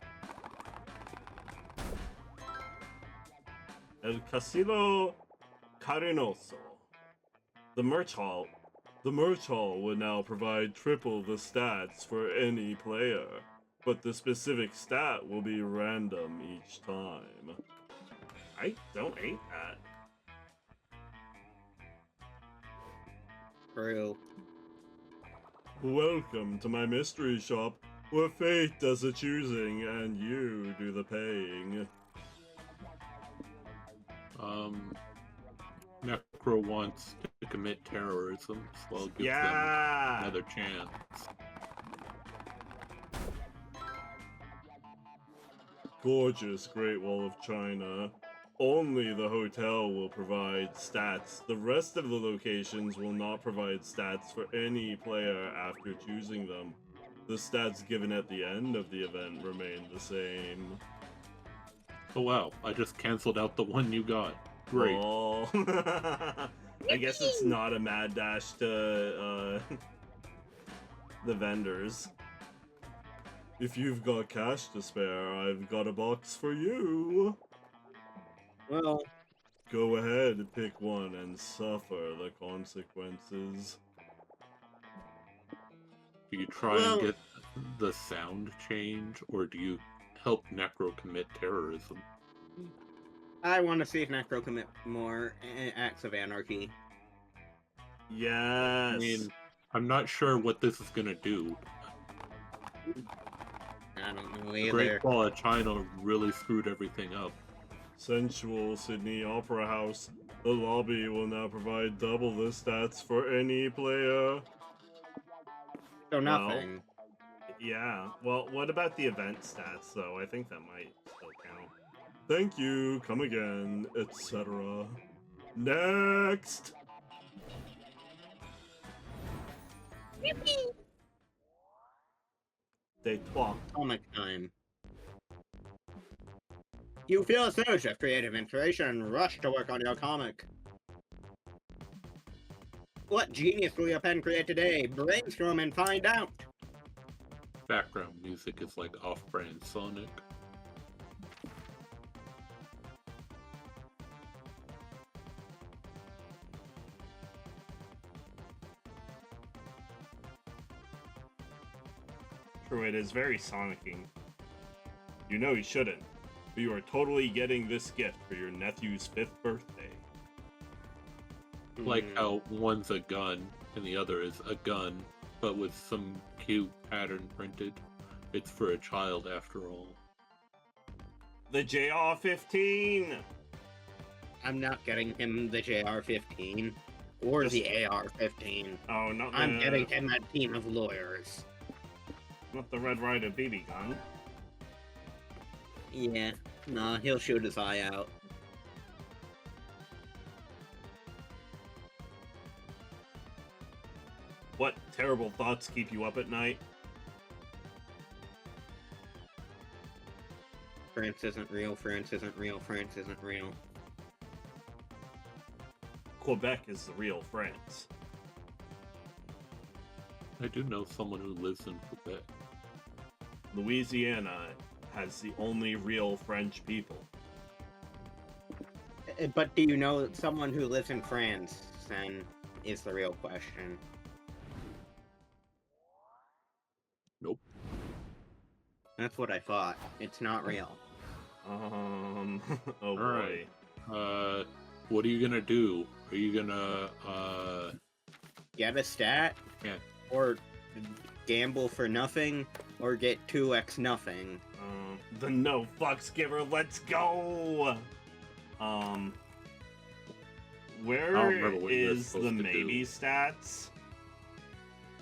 El Casino Carinoso. The merch hall will now provide triple the stats for any player, but the specific stat will be random each time. I don't hate that. True. Welcome to my mystery shop, where fate does the choosing and you do the paying. Nekro wants to commit terrorism, so I'll give them another chance. Gorgeous Great Wall of China. Only the hotel will provide stats. The rest of the locations will not provide stats for any player after choosing them. The stats given at the end of the event remain the same. Oh wow, I just canceled out the one you got. Great. Oh. I guess it's not a mad dash to the vendors. If you've got cash to spare, I've got a box for you. Well, Go ahead, pick one and suffer the consequences. Do you try and get the sound change, or do you help Nekro commit terrorism? I want to see if Nekro commit more acts of anarchy. Yes. I mean, I'm not sure what this is gonna do. I don't know The either. Great Wall of China really screwed everything up. Sensual Sydney Opera House. The lobby will now provide double the stats for any player. So nothing. Yeah. Well, what about the event stats, though? I think that might still count. Thank you. Come again, etc. Next. Day 12. Comic time. You feel a surge of creative inspiration and rush to work on your comic. What genius will your pen create today? Brainstorm and find out. Background music is like off-brand Sonic. True, it is very sonicking. You know you shouldn't, but you are totally getting this gift for your nephew's 5th birthday. Like how one's a gun and the other is a gun, but with some cute pattern printed. It's for a child after all. The JR-15! I'm not getting him the JR-15 or the AR-15. Oh, not I'm getting him a team of lawyers. Not the Red Ryder BB gun. Yeah, nah, he'll shoot his eye out. What terrible thoughts keep you up at night? France isn't real, France isn't real, France isn't real. Quebec is the real France. I do know someone who lives in Quebec. Louisiana has the only real French people. But do you know someone who lives in France, then, is the real question. Nope. That's what I thought. It's not real. Oh boy. Alright. What are you gonna do? Are you gonna, Get a stat? Yeah. Or gamble for nothing? Or get 2x nothing? The no fucks giver, let's go! Where is the maybe stats?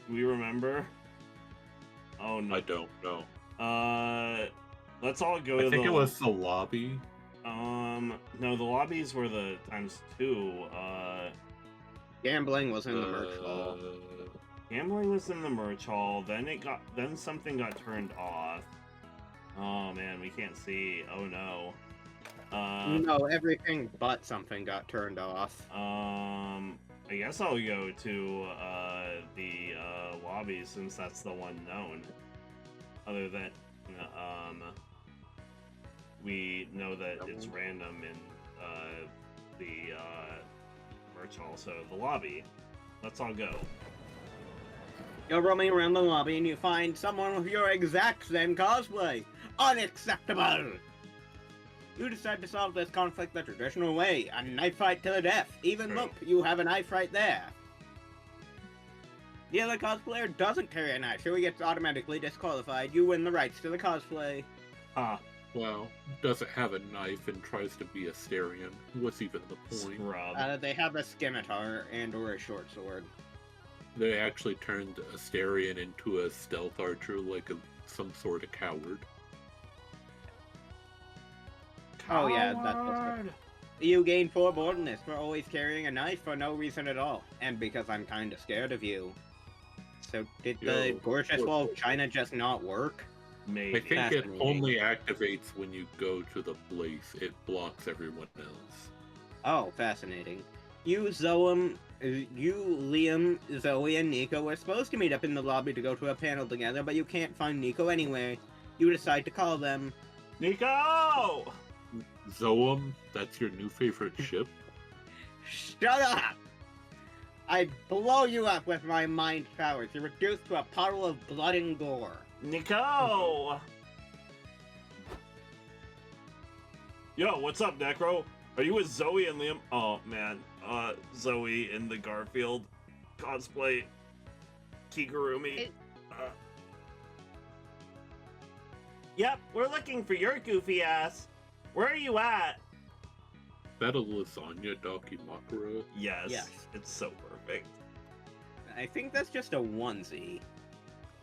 Do we remember? Oh no. I don't know. Let's all go to I think it was the lobby. No, the lobbies were the ×2. Gambling was in the merch hall. Gambling was in the merch hall, then something got turned off. Oh man, we can't see. Oh no. No, everything but something got turned off. I guess I'll go to the lobby since that's the one known. Other than we know that it's random in the merch hall, so the lobby. Let's all go. You're roaming around the lobby and you find someone with your exact same cosplay. Unacceptable! You decide to solve this conflict the traditional way, a knife fight to the death. Even look, you have a knife right there. The other cosplayer doesn't carry a knife, so he gets automatically disqualified. You win the rights to the cosplay. Well, doesn't have a knife and tries to be a Styrian. What's even the point? Scrub. They have a scimitar and or a short sword. They actually turned a Styrian into a stealth archer like some sort of coward. Oh yeah, that's you gain 4 boldness for always carrying a knife for no reason at all, and because I'm kinda scared of you. So did the gorgeous wall of China just not work? Maybe. I think it only activates when you go to the place. It blocks everyone else. Oh, fascinating. You, Liam, Zoe, and Nico were supposed to meet up in the lobby to go to a panel together, but you can't find Nico anywhere. You decide to call them. Nico! Zoam, that's your new favorite ship? Shut up! I'd blow you up with my mind powers. You're reduced to a puddle of blood and gore. Nico! Yo, what's up, Nekro? Are you with Zoe and Liam? Oh, man. Zoe in the Garfield cosplay. Kigurumi. Yep, we're looking for your goofy ass. Where are you at? That a lasagna Dakimakura? Yes, Yes. it's so perfect. I think that's just a onesie.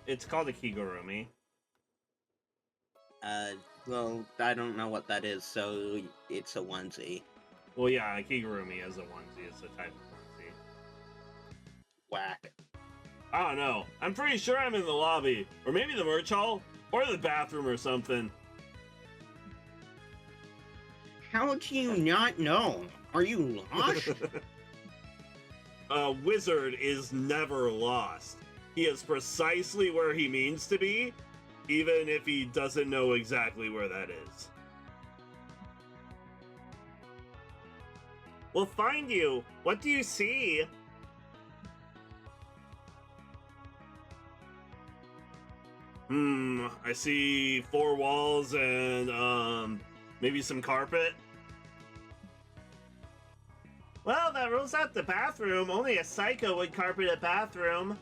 It's called a Kigurumi. Well, I don't know what that is, so it's a onesie. Well, yeah, a Kigurumi is a onesie. It's a type of onesie. Whack. I don't know. I'm pretty sure I'm in the lobby. Or maybe the merch hall. Or the bathroom or something. How do you not know? Are you lost? A wizard is never lost. He is precisely where he means to be, even if he doesn't know exactly where that is. We'll find you. What do you see? I see 4 walls and, maybe some carpet. Well, that rules out the bathroom. Only a psycho would carpet a bathroom.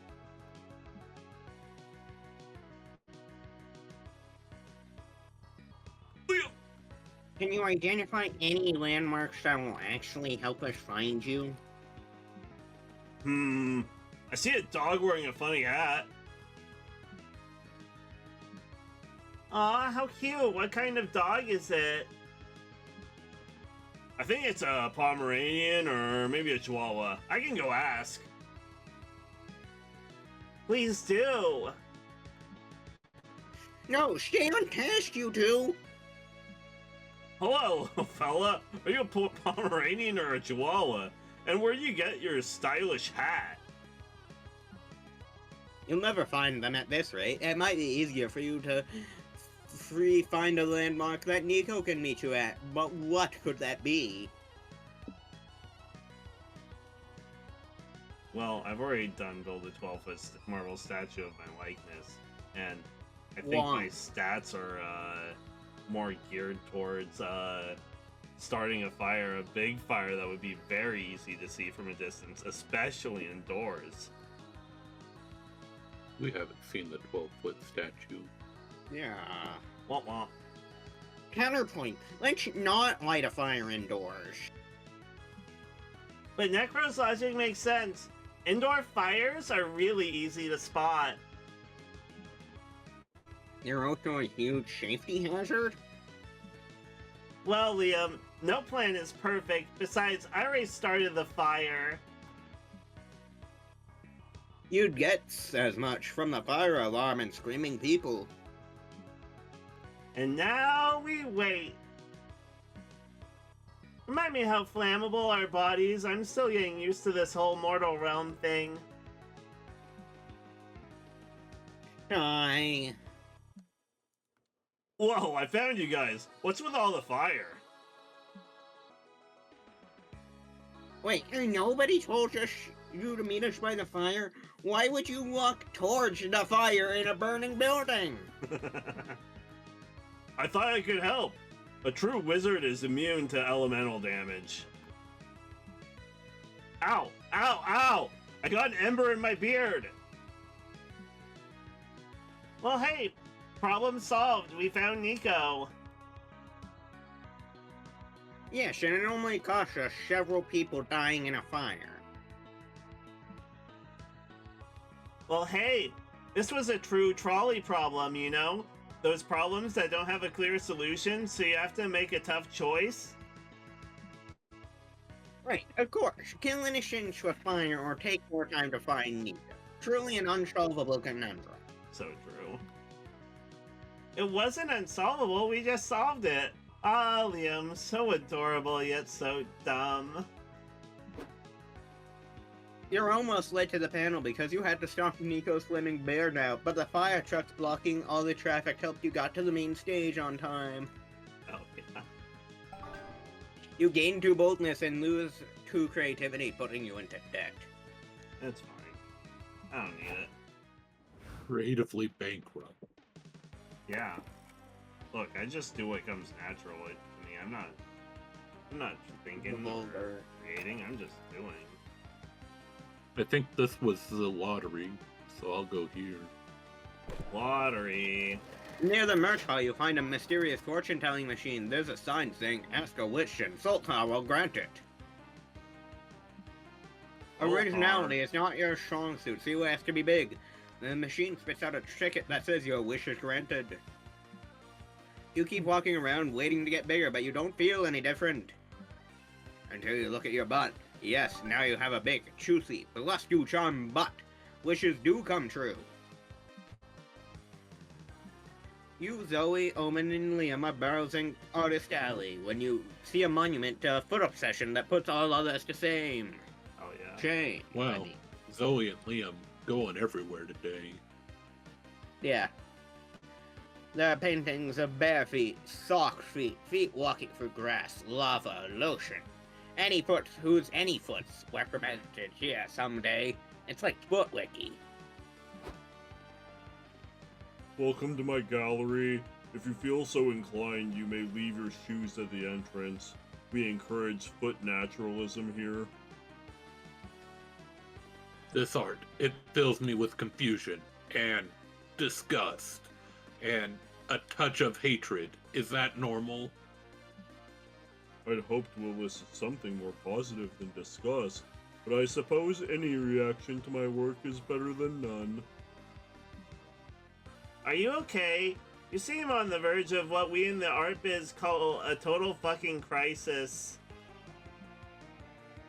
Can you identify any landmarks that will actually help us find you? I see a dog wearing a funny hat. Aw, how cute. What kind of dog is it? I think it's a Pomeranian or maybe a Chihuahua. I can go ask. Please do. No, stay on task, you two! Hello, fella. Are you a Pomeranian or a Chihuahua? And where do you get your stylish hat? You'll never find them at this rate. It might be easier for you to find a landmark that Nico can meet you at, but what could that be? Well, I've already done build a 12-foot marble statue of my likeness, and I think Why? my stats are more geared towards starting a fire, a big fire that would be very easy to see from a distance, especially indoors. We haven't seen the 12-foot statue. Yeah. Womp womp. Counterpoint, let's not light a fire indoors. But Nekro's logic makes sense. Indoor fires are really easy to spot. They're also a huge safety hazard? Well, Liam, no plan is perfect. Besides, I already started the fire. You'd get as much from the fire alarm and screaming people. And now we wait. Remind me how flammable our bodies. I'm still getting used to this whole mortal realm thing. Hi. Whoa, I found you guys. What's with all the fire? Wait, and nobody told you to meet us by the fire? Why would you walk towards the fire in a burning building? I thought I could help. A true wizard is immune to elemental damage. Ow! Ow! Ow! I got an ember in my beard! Well, hey, problem solved. We found Nico. Yes, and it only cost us several people dying in a fire. Well, hey, this was a true trolley problem, you know? Those problems that don't have a clear solution, so you have to make a tough choice? Right, of course. Kill innocents with fire or take more time to find Nico. Truly an unsolvable conundrum. So true. It wasn't unsolvable, we just solved it. Ah, Liam, so adorable yet so dumb. You're almost late to the panel because you had to stop Nico swimming bared out, but the fire trucks blocking all the traffic helped you got to the main stage on time. Oh, yeah. You gain 2 boldness and lose 2 creativity, putting you into debt. That's fine. I don't need it. Creatively bankrupt. Yeah. Look, I just do what comes natural to me. I'm not thinking or creating. I'm just doing. I think this was the lottery, so I'll go here. Lottery. Near the merch hall, you'll find a mysterious fortune-telling machine. There's a sign saying, "Ask a witch and Sultan will grant it." Originality is not your strong suit, so you ask to be big. The machine spits out a ticket that says your wish is granted. You keep walking around waiting to get bigger, but you don't feel any different. Until you look at your butt. Yes, now you have a big, juicy, bless you charm butt. Wishes do come true. You, Zoe, Omen, and Liam are browsing Artist Alley when you see a monument to a foot obsession that puts all others to shame. Oh yeah. Shame. Wow, Zoe and Liam going everywhere today. Yeah. There are paintings of bare feet, sock feet, feet walking through grass, lava, lotion. Any foot whose any foot's represented here someday. It's like Footwiki. Welcome to my gallery. If you feel so inclined, you may leave your shoes at the entrance. We encourage foot naturalism here. This art, it fills me with confusion and disgust and a touch of hatred. Is that normal? I'd hoped to elicit something more positive than disgust, but I suppose any reaction to my work is better than none. Are you okay? You seem on the verge of what we in the art biz call a total fucking crisis.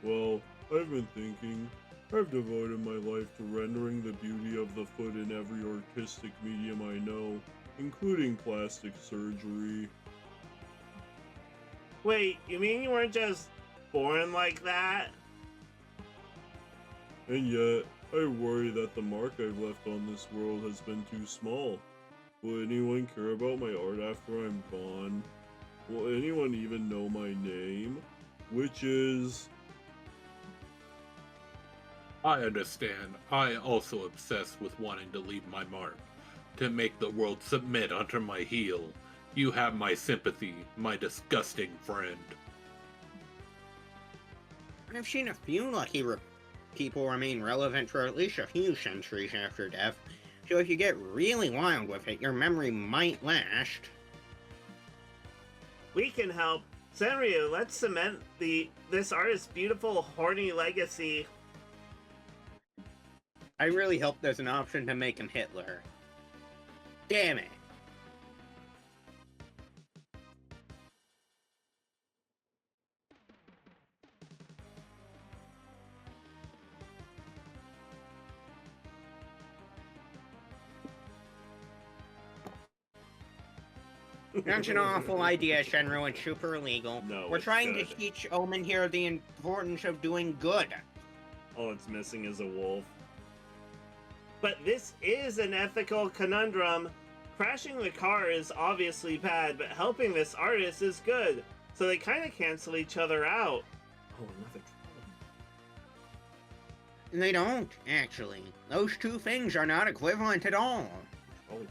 Well, I've been thinking. I've devoted my life to rendering the beauty of the foot in every artistic medium I know, including plastic surgery. Wait, you mean you weren't just born like that? And yet, I worry that the mark I've left on this world has been too small. Will anyone care about my art after I'm gone? Will anyone even know my name? Which is... I understand. I also obsess with wanting to leave my mark, to make the world submit under my heel. You have my sympathy, my disgusting friend. I've seen a few lucky people remain relevant for at least a few centuries after death, so if you get really wild with it, your memory might last. We can help. Senryu, let's cement this artist's beautiful, horny legacy. I really hope there's an option to make him Hitler. Damn it. That's an awful idea, Shenru, and super illegal. No, We're it's trying good. to teach Omen here the importance of doing good. All it's missing is a wolf. But this is an ethical conundrum. Crashing the car is obviously bad, but helping this artist is good. So they kind of cancel each other out. Oh, another troll. They don't, actually. Those two things are not equivalent at all. Oh, one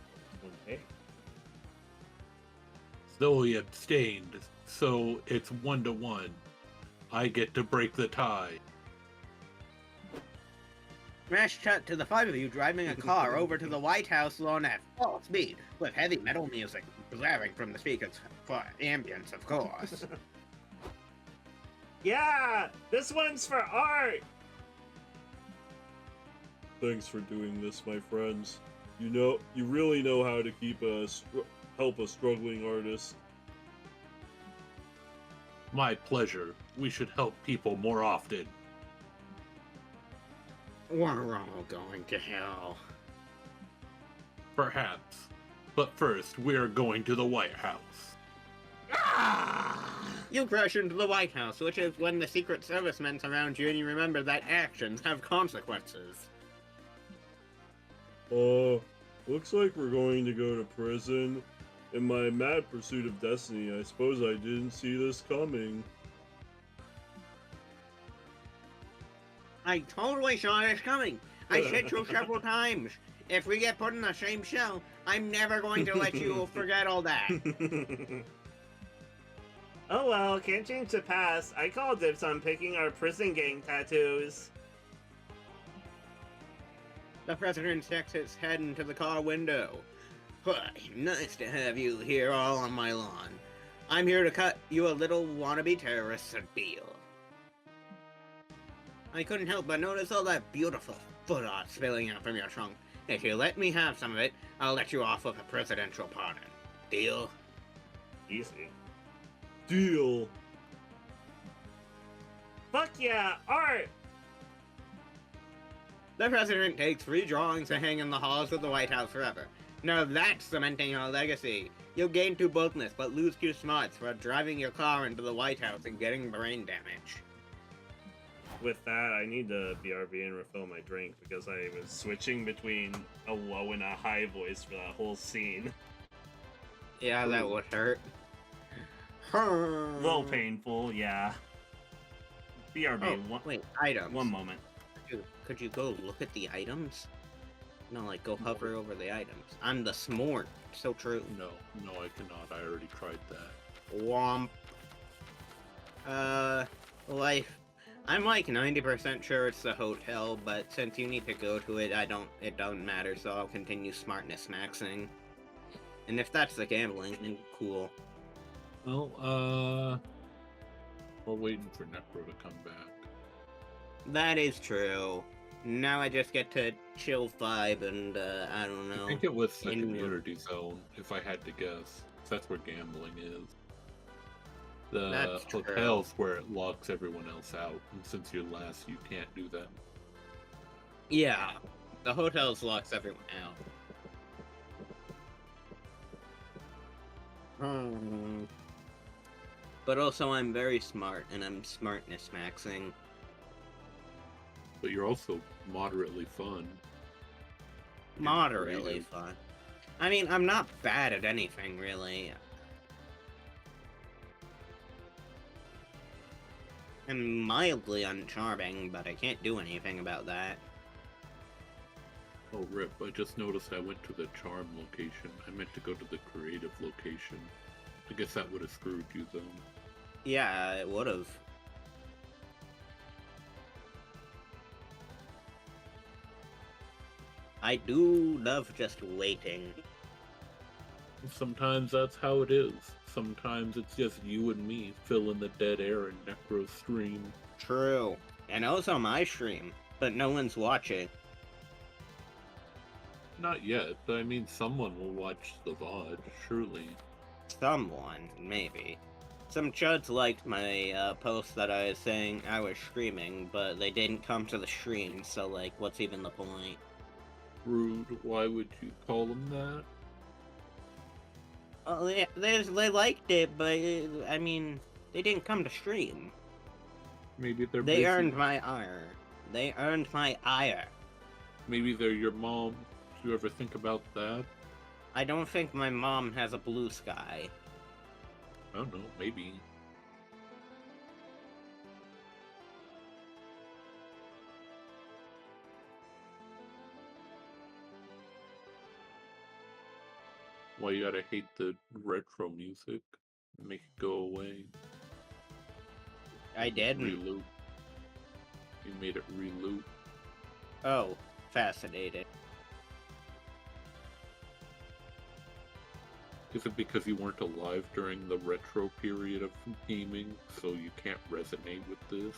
pig. Zoe abstained, so it's 1-1. I get to break the tie. Smash cut to the five of you driving a car over to the White House lawn at full speed, with heavy metal music blaring from the speakers for ambience, of course. Yeah, this one's for art. Thanks for doing this, my friends. You really know how to keep help a struggling artist. My pleasure. We should help people more often. We're all going to hell. Perhaps. But first, we're going to the White House. You crash into the White House, which is when the Secret Servicemen surround you and you remember that actions have consequences. Looks like we're going to go to prison. In my mad pursuit of destiny, I suppose I didn't see this coming. I totally saw this coming. I said so several times. If we get put in the same cell, I'm never going to let you forget all that. Oh well, can't change the past. I call dibs on picking our prison gang tattoos. The president sticks his head into the car window. Hi, nice to have you here all on my lawn. I'm here to cut you a little wannabe terrorist a deal. I couldn't help but notice all that beautiful foot art spilling out from your trunk. If you let me have some of it, I'll let you off with a presidential pardon. Deal? Easy. Deal. Fuck yeah, art! The president takes free drawings to hang in the halls of the White House forever. Now that's cementing your legacy. You'll gain 2 boldness, but lose 2 smarts for driving your car into the White House and getting brain damage. With that, I need to BRB and refill my drink because I was switching between a low and a high voice for that whole scene. Yeah, that would hurt. A little painful, yeah. BRB, Oh, wait, items. one moment. Could you go look at the items? No, like, go hover over the items. I'm the smart. So true. No, I cannot. I already tried that. Womp. Life. I'm like 90% sure it's the hotel, but since you need to go to it, it don't matter, so I'll continue smartness maxing. And if that's the gambling, then cool. Well, we're waiting for Nekro to come back. That is true. Now I just get to chill vibe and, I don't know. I think it was the in- community zone, if I had to guess. That's where gambling is. The That's true. hotel's where it locks everyone else out, and since you're last, you can't do that. Yeah, the hotels locks everyone out. But also I'm very smart, and I'm smartness maxing. But you're also moderately fun. Moderately creative. fun. I mean, I'm not bad at anything, really. I'm mildly uncharming, but I can't do anything about that. Oh, rip, I just noticed I went to the charm location. I meant to go to the creative location. I guess that would have screwed you, though. Yeah, it would've. I do love just waiting. Sometimes that's how it is. Sometimes it's just you and me filling the dead air in Necro's stream. True. And also my stream, but no one's watching. Not yet, but I mean someone will watch the VOD, surely. Someone, maybe. Some chuds liked my post that I was saying I was streaming, but they didn't come to the stream, so like, what's even the point? Rude, why would you call them that? Well, they liked it, but I mean, they didn't come to stream. Maybe they're They busy. earned my ire. They earned my ire. Maybe they're your mom. Do you ever think about that? I don't think my mom has a blue sky. I don't know, maybe. Why you gotta hate the retro music? Make it go away. I didn't. Reloop. You made it reloop. Oh, fascinated. Is it because you weren't alive during the retro period of gaming, so you can't resonate with this?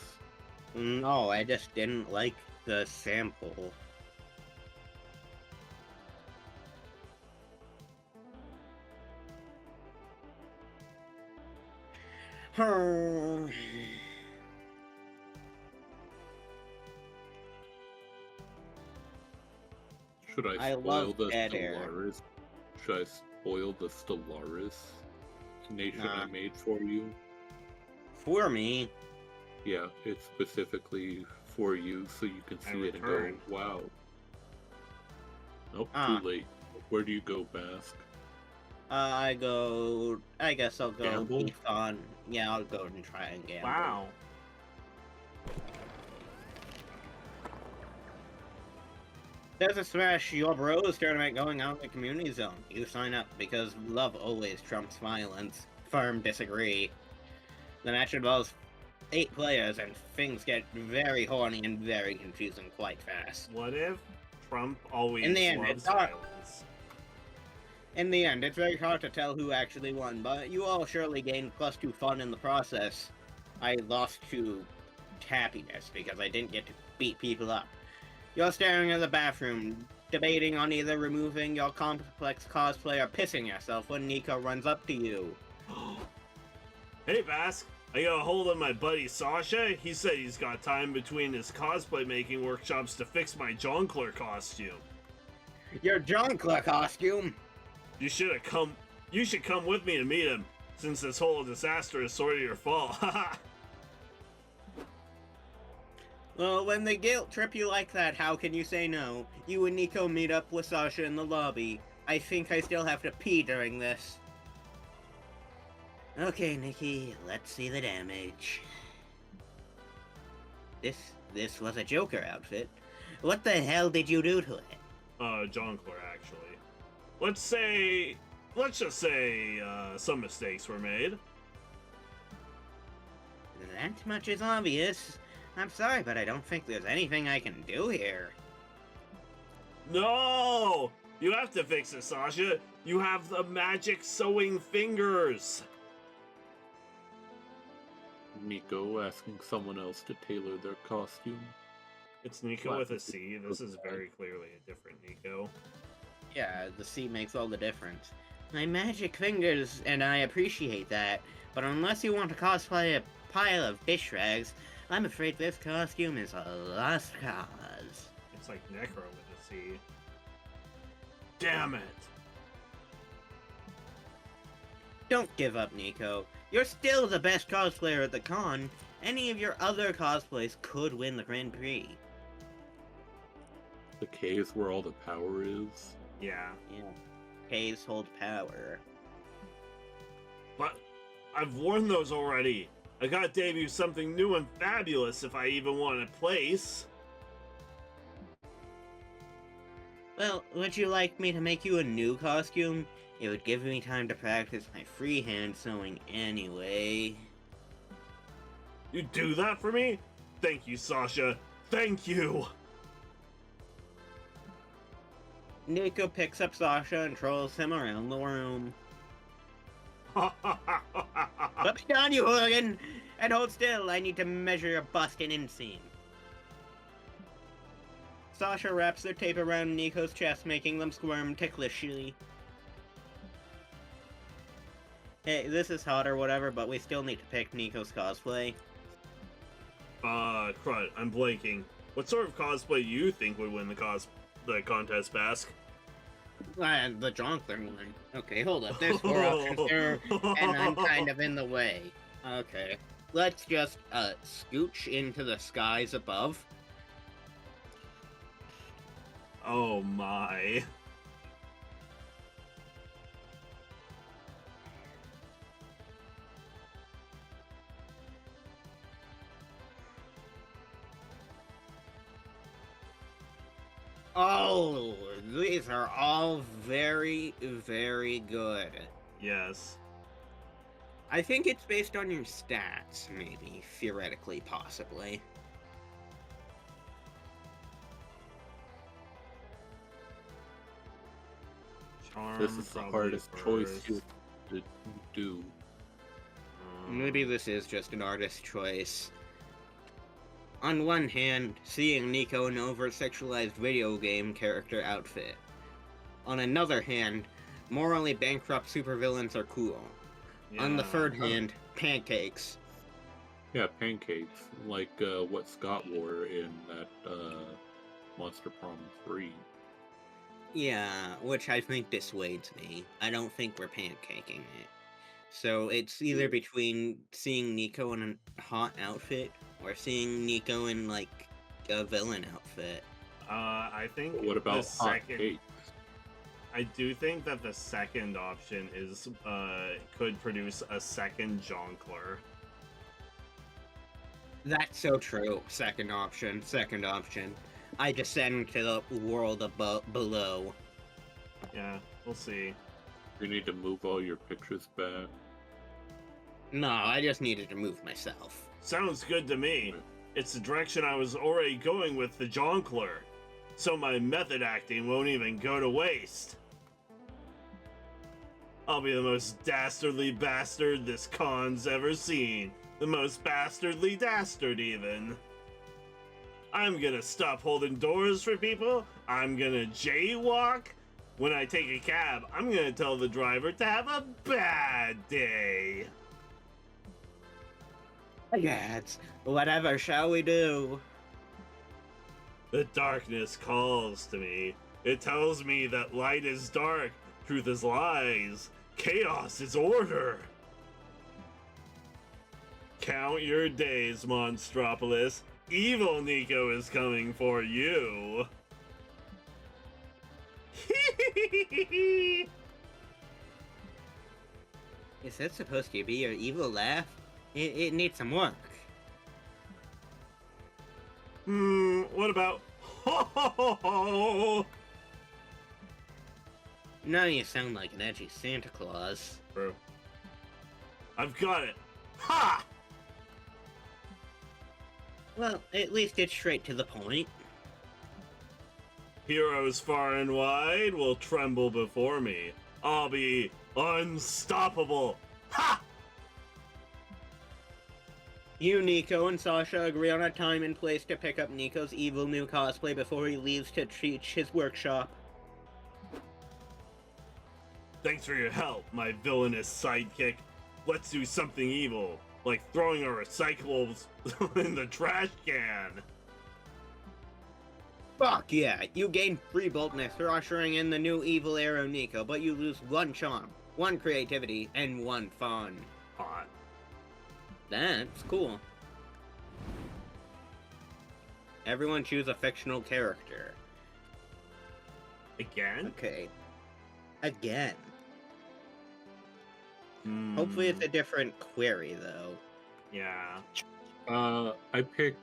No, I just didn't like the sample. Should I I spoil love the dead air. Stellaris? Should I spoil the Stellaris nation I Nah. made for you? For me, Yeah, it's specifically for you, so you can I see it and go, returned. wow. Nope, Ah. too late. Where do you go, Bask? I guess I'll go Gamble? beef on. Yeah, I'll go and try and gamble. Wow. There's a Smash Your Bros tournament going on in the community zone. You sign up because love always trumps violence. Firm disagree. The match involves 8 players, and things get very horny and very confusing quite fast. What if Trump always In the end, loves it's hard. violence? In the end, it's very hard to tell who actually won, but you all surely gained +2 fun in the process. I lost to happiness because I didn't get to beat people up. You're staring at the bathroom, debating on either removing your complex cosplay or pissing yourself when Nekro runs up to you. Hey, Bask, I got a hold of my buddy Sasha. He said he's got time between his cosplay making workshops to fix my Jongleur costume. Your Jongleur costume? You should come with me to meet him, since this whole disaster is sort of your fault. Haha. Well, when they guilt trip you like that, how can you say no? You and Nekro meet up with Sasha in the lobby. I think I still have to pee during this. Okay, Nikki, let's see the damage. This was a Joker outfit. What the hell did you do to it? Jongleur, actually. Let's just say, some mistakes were made. That much is obvious. I'm sorry, but I don't think there's anything I can do here. No! You have to fix it, Sasha. You have the magic sewing fingers. Nico asking someone else to tailor their costume. It's Nico with a C. This is very clearly a different Nico. Yeah, the C makes all the difference. My magic fingers, and I appreciate that, but unless you want to cosplay a pile of fish rags, I'm afraid this costume is a lost cause. It's like Nekro with a C. Damn it! Don't give up, Nekro. You're still the best cosplayer at the con. Any of your other cosplays could win the Grand Prix. The caves where all the power is. Yeah. Yeah. Caves hold power. But I've worn those already. I gotta debut something new and fabulous if I even want a place. Well, would you like me to make you a new costume? It would give me time to practice my freehand sewing anyway. You do that for me? Thank you, Sasha. Thank you! Nekro picks up Sasha and trolls him around the room. Put me down, you hooligan! And hold still, I need to measure your bust and inseam. Sasha wraps their tape around Nekro's chest, making them squirm ticklishly. Hey, this is hot or whatever, but we still need to pick Nekro's cosplay. Crud, I'm blanking. What sort of cosplay do you think would win the contest, Bask? The Jongleur one. Okay, hold up. There's 4 options here, and I'm kind of in the way. Okay. Let's just, scooch into the skies above. Oh my. Oh, these are all very, very good. Yes. I think it's based on your stats, maybe, theoretically, possibly. Charm, This is the probably hardest choice first. you to do. Maybe this is just an artist choice. On one hand, seeing Nekro in an over-sexualized video game character outfit. On another hand, morally bankrupt supervillains are cool. On the Yeah. third hand, pancakes. Yeah, pancakes, like what Scott wore in that Monster Prom 3. Yeah, which I think dissuades me. I don't think we're pancaking it. So it's either between seeing Nekro in a hot outfit or seeing Nekro in, like, a villain outfit. I think What about the hot second. cakes? I do think that the second option is could produce a second Jongleur. That's so true. Second option, second option. I descend to the world below. Yeah, we'll see. You need to move all your pictures back. No, I just needed to move myself. Sounds good to me. It's the direction I was already going with the Jonkler. So my method acting won't even go to waste. I'll be the most dastardly bastard this con's ever seen. The most bastardly dastard, even. I'm gonna stop holding doors for people. I'm gonna jaywalk. When I take a cab, I'm gonna tell the driver to have a bad day. Yes, whatever shall we do? The darkness calls to me. It tells me that light is dark, truth is lies, chaos is order. Count your days, Monstropolis. Evil Nico is coming for you. Is that supposed to be your evil laugh? It needs some work. What about ho ho ho ho? Now you sound like an edgy Santa Claus. Bro. I've got it. Ha! Well, at least it's straight to the point. Heroes far and wide will tremble before me. I'll be unstoppable. Ha! You, Nico, and Sasha agree on a time and place to pick up Nico's evil new cosplay before he leaves to teach his workshop. Thanks for your help, my villainous sidekick. Let's do something evil, like throwing our recyclables in the trash can. Fuck yeah, you gain 3 boldness for ushering in the new evil Arrow Nico, but you lose 1 charm, 1 creativity, and 1 fun. Hot. That's cool. Everyone choose a fictional character. Again? Okay. Again. Hopefully it's a different query, though. Yeah. I pick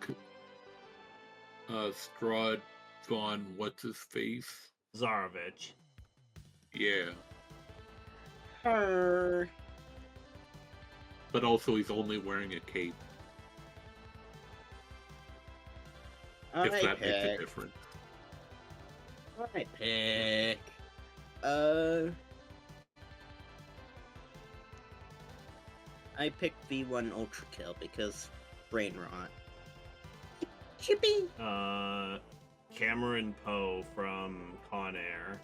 Strahd von what's-his-face. Zarovich. Yeah. Her. But also he's only wearing a cape, if that makes a difference. I pick. I picked V1 Ultra Kill because brain rot. Chippy. Cameron Poe from Con Air.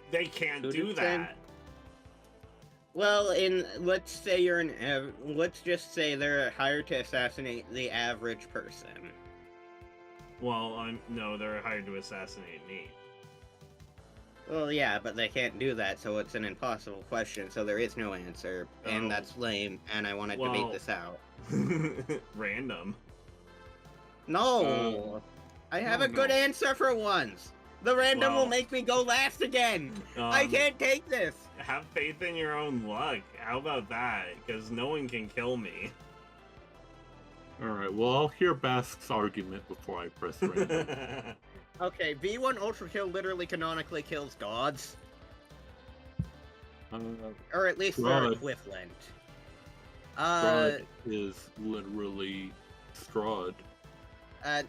They can't Who do did that. Well, let's just say they're hired to assassinate the average person. Well, no, they're hired to assassinate me. Well, yeah, but they can't do that, so it's an impossible question, so there is no answer, and that's lame, and I want to debate this out. Random. No! I have a good answer for once! The random will make me go last again! I can't take this! Have faith in your own luck. How about that? Because no one can kill me. Alright, well, I'll hear Bask's argument before I press random. Okay, V1 Ultra Kill literally canonically kills gods. Or at least their equivalent. Strahd is literally Strahd.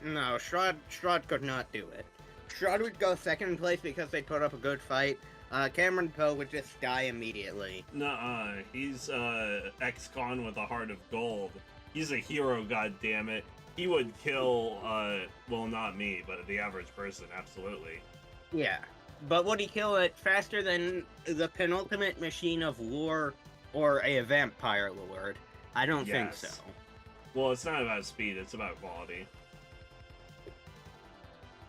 No, Strahd could not do it. Strahd would go second place because they put up a good fight. Cameron Poe would just die immediately. Nuh-uh. He's, ex-con with a heart of gold. He's a hero, goddammit. He would kill, well, not me, but the average person, absolutely. Yeah. But would he kill it faster than the penultimate machine of war or a vampire lord? I don't think so. Well, it's not about speed, it's about quality.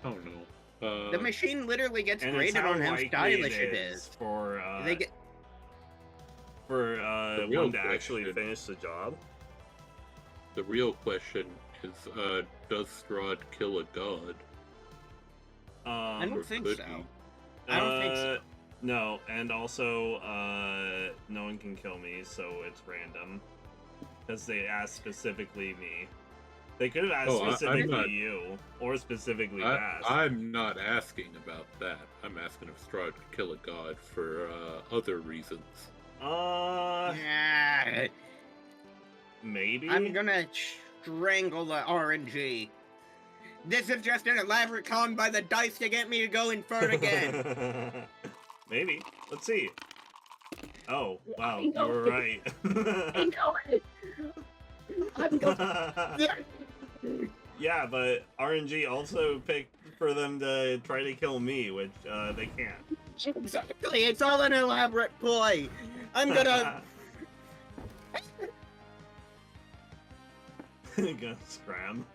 I don't know. The machine literally gets graded on how stylish it is. For, they get... one to actually finish the job. The real question is, does Strahd kill a god? I don't think so. He? I don't think so. No, and also, no one can kill me, so it's random. Because they asked specifically me. They could have asked Oh, I'm specifically not. you, or specifically Bass. I'm not asking about that. I'm asking if Strahd could kill a god for other reasons. Yeah. Maybe? I'm gonna strangle the RNG. This is just an elaborate con by the dice to get me to go infern again. Maybe. Let's see. Oh, wow, I you know were it. right. I know it. I'm going. Yeah, but RNG also picked for them to try to kill me, which they can't. Exactly. It's all an elaborate ploy. I'm gonna. Gonna scram.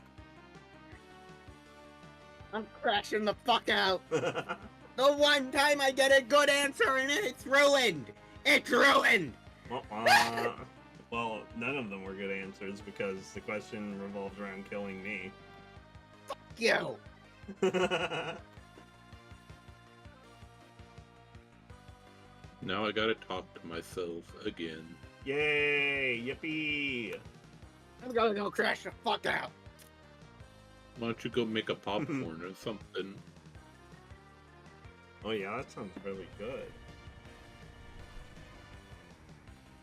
I'm crashing the fuck out. The one time I get a good answer and it's ruined. It's ruined. Well, none of them were good answers because the question revolved around killing me. Fuck you. Now I gotta talk to myself again. Yay! Yippee! I'm gonna go crash the fuck out. Why don't you go make a popcorn or something? Oh yeah, that sounds really good.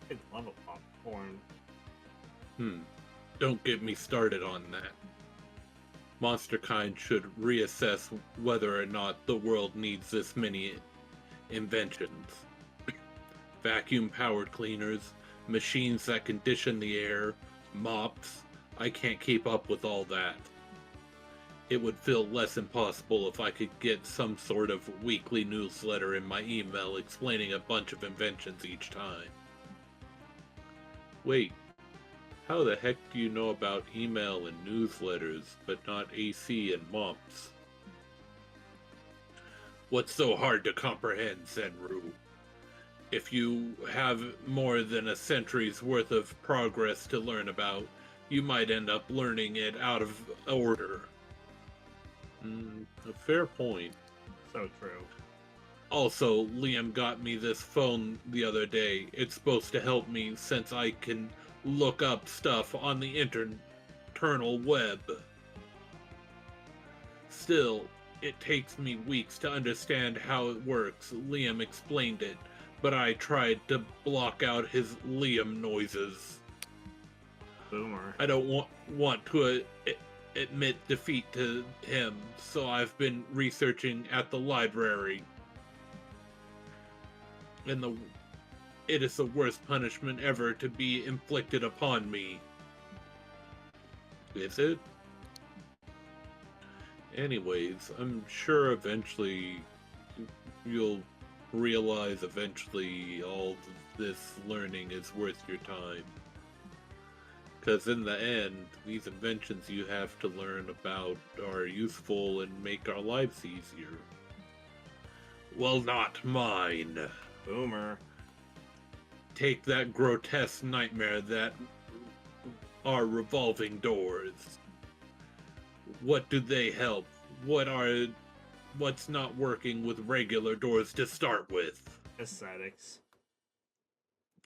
I'd love a popcorn. Don't get me started on that. Monsterkind should reassess whether or not the world needs this many inventions. Vacuum-powered cleaners, machines that condition the air, mops. I can't keep up with all that. It would feel less impossible if I could get some sort of weekly newsletter in my email explaining a bunch of inventions each time. Wait, how the heck do you know about email and newsletters, but not AC and mops? What's so hard to comprehend, Senryu? If you have more than a century's worth of progress to learn about, you might end up learning it out of order. A fair point. So true. Also, Liam got me this phone the other day. It's supposed to help me since I can look up stuff on the internal web. Still, it takes me weeks to understand how it works. Liam explained it, but I tried to block out his Liam noises. Boomer. I don't want to admit defeat to him, so I've been researching at the library. And it is the worst punishment ever to be inflicted upon me. Is it? Anyways, I'm sure eventually you'll realize all this learning is worth your time. Because in the end, these inventions you have to learn about are useful and make our lives easier. Well, not mine. Boomer. Take that grotesque nightmare that are revolving doors. What do they help? What's not working with regular doors to start with? Aesthetics.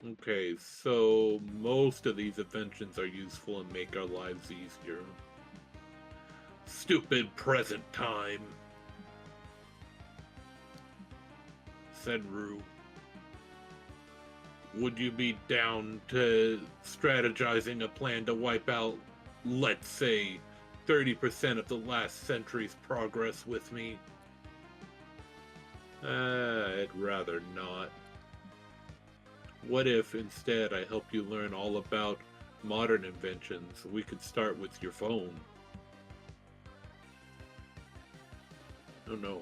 Okay, so most of these inventions are useful and make our lives easier. Stupid present time. Senryu. Would you be down to strategizing a plan to wipe out, let's say, 30% of the last century's progress with me? I'd rather not. What if instead I help you learn all about modern inventions? We could start with your phone. Oh no.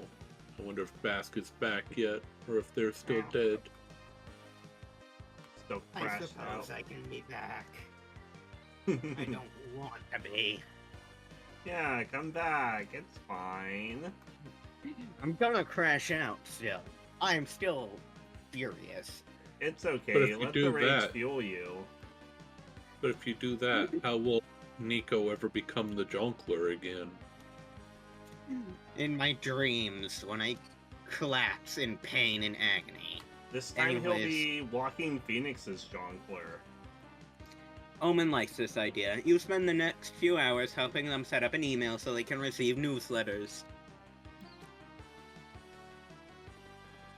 I wonder if Bask is back yet, or if they're still dead. Still I crashed suppose out. I can be back. I don't want to be. Yeah, come back. It's fine. I'm gonna crash out still. I am still furious. It's okay. But if you Let do the rage that- fuel you. But if you do that, how will Nico ever become the Jonkler again? In my dreams, when I collapse in pain and agony. This time he'll Anyways. be walking Phoenix's Jonkler. Omen likes this idea. You spend the next few hours helping them set up an email so they can receive newsletters.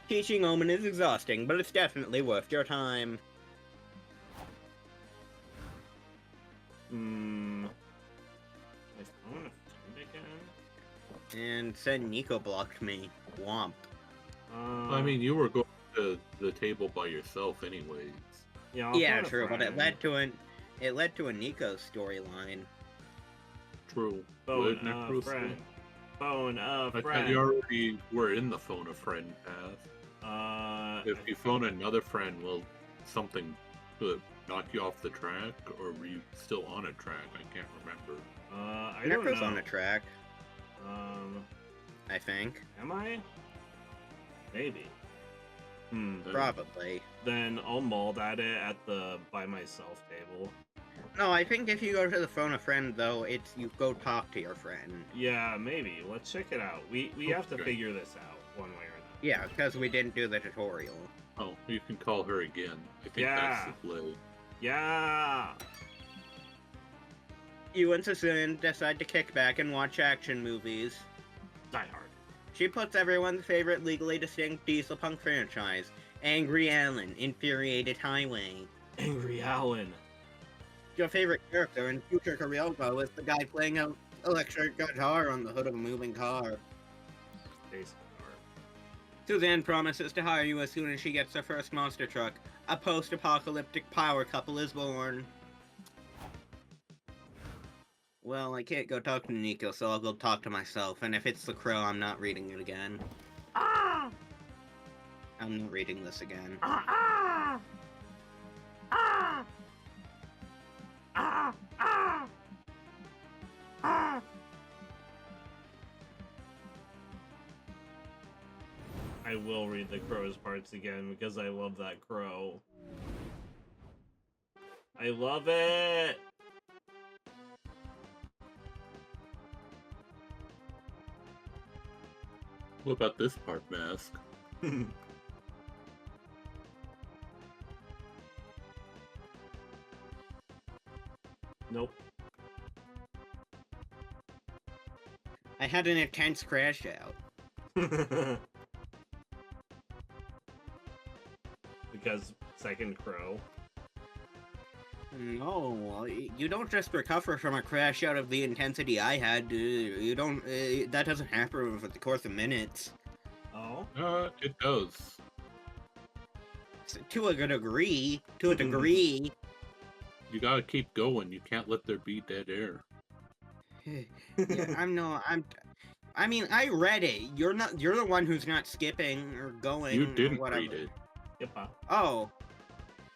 Teaching Omen is exhausting, but it's definitely worth your time. My phone a friend again? And said Nico blocked me. Womp. I mean, you were going to the table by yourself, anyways. Yeah, I'll Yeah, phone a true, but friend. it led to a Nico storyline. True. Phone Would a Nekro still- friend. Phone a I thought friend. you already were in the phone a friend path. If you phone another friend, will something knock you off the track, or were you still on a track? I can't remember. I don't Nekro's know. on the track, Um, I think. am I? Maybe. Probably. Then I'll mold at it at the by myself table. No, I think if you go to the phone a friend, though, it's you go talk to your friend. Yeah, maybe. Let's check it out. We have to Okay. figure this out one way or another. Yeah, because we didn't do the tutorial. Oh, you can call her again. I think Yeah. that's the play. Yeah. You and Susan decide to kick back and watch action movies. Die Hard. She puts everyone's favorite legally distinct diesel punk franchise, Angry Allen, Infuriated Highway. Angry Allen. Your favorite character in Future Karaoke is the guy playing an electric guitar on the hood of a moving car. Space Car. Suzanne promises to hire you as soon as she gets her first monster truck. A post-apocalyptic power couple is born. Well, I can't go talk to Nico, so I'll go talk to myself, and if it's the crow, I'm not reading it again. Ah! I'm not reading this again. Ah! Ah! Ah! Ah! Ah! I will read the crow's parts again because I love that crow. I love it! What about this part, Mask? Nope. I had an intense crash out. Because second crow. No, you don't just recover from a crash out of the intensity I had. You don't. That doesn't happen over the course of minutes. Oh? It does. To a degree. To a degree. You gotta keep going. You can't let there be dead air. Yeah, I mean, I read it. You're not. You're the one who's not skipping or going. You or didn't whatever. read it. Yep.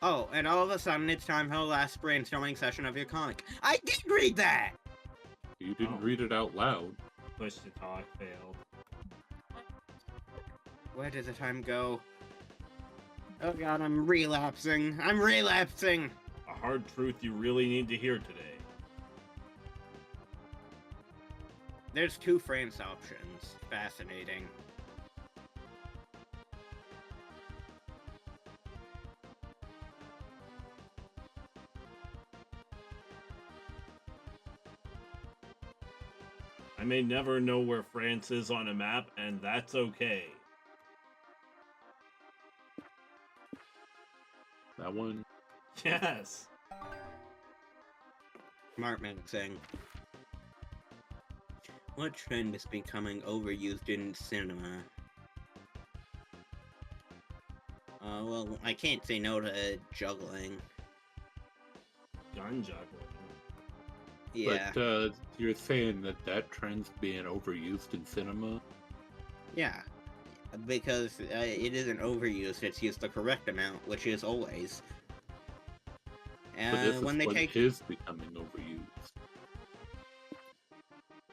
Oh, and all of a sudden it's time for the last brainstorming session of your comic. I did read that! You didn't Oh. read it out loud. Push to talk failed. Where did the time go? Oh god, I'm relapsing. I'm relapsing! A hard truth you really need to hear today. There's 2 frames options. Fascinating. I may never know where France is on a map, and that's okay. That one. Yes. Smart man saying. What trend is becoming overused in cinema? Well, I can't say no to juggling. Gun juggling. Yeah, But you're saying that that trend's being overused in cinema? yeah. Because it isn't overused, it's used the correct amount, which is always. But this When is they what take... is becoming overused.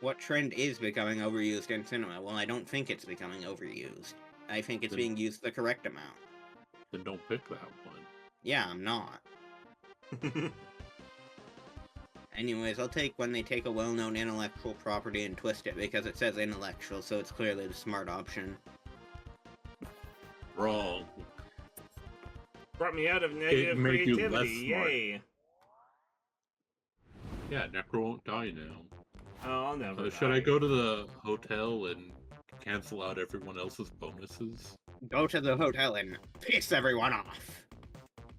What trend is becoming overused in cinema? Well, I don't think it's becoming overused. I think it's Then- being used the correct amount. Then don't pick that one. Yeah, I'm not. Anyways, I'll take when they take a well-known intellectual property and twist it because it says intellectual, so it's clearly the smart option. Wrong. Brought me out of negative made you less creativity. smart. Yay. Yeah, Necro won't die now. Oh, I'll never. Should I die. go to the hotel and cancel out everyone else's bonuses? Go to the hotel and piss everyone off.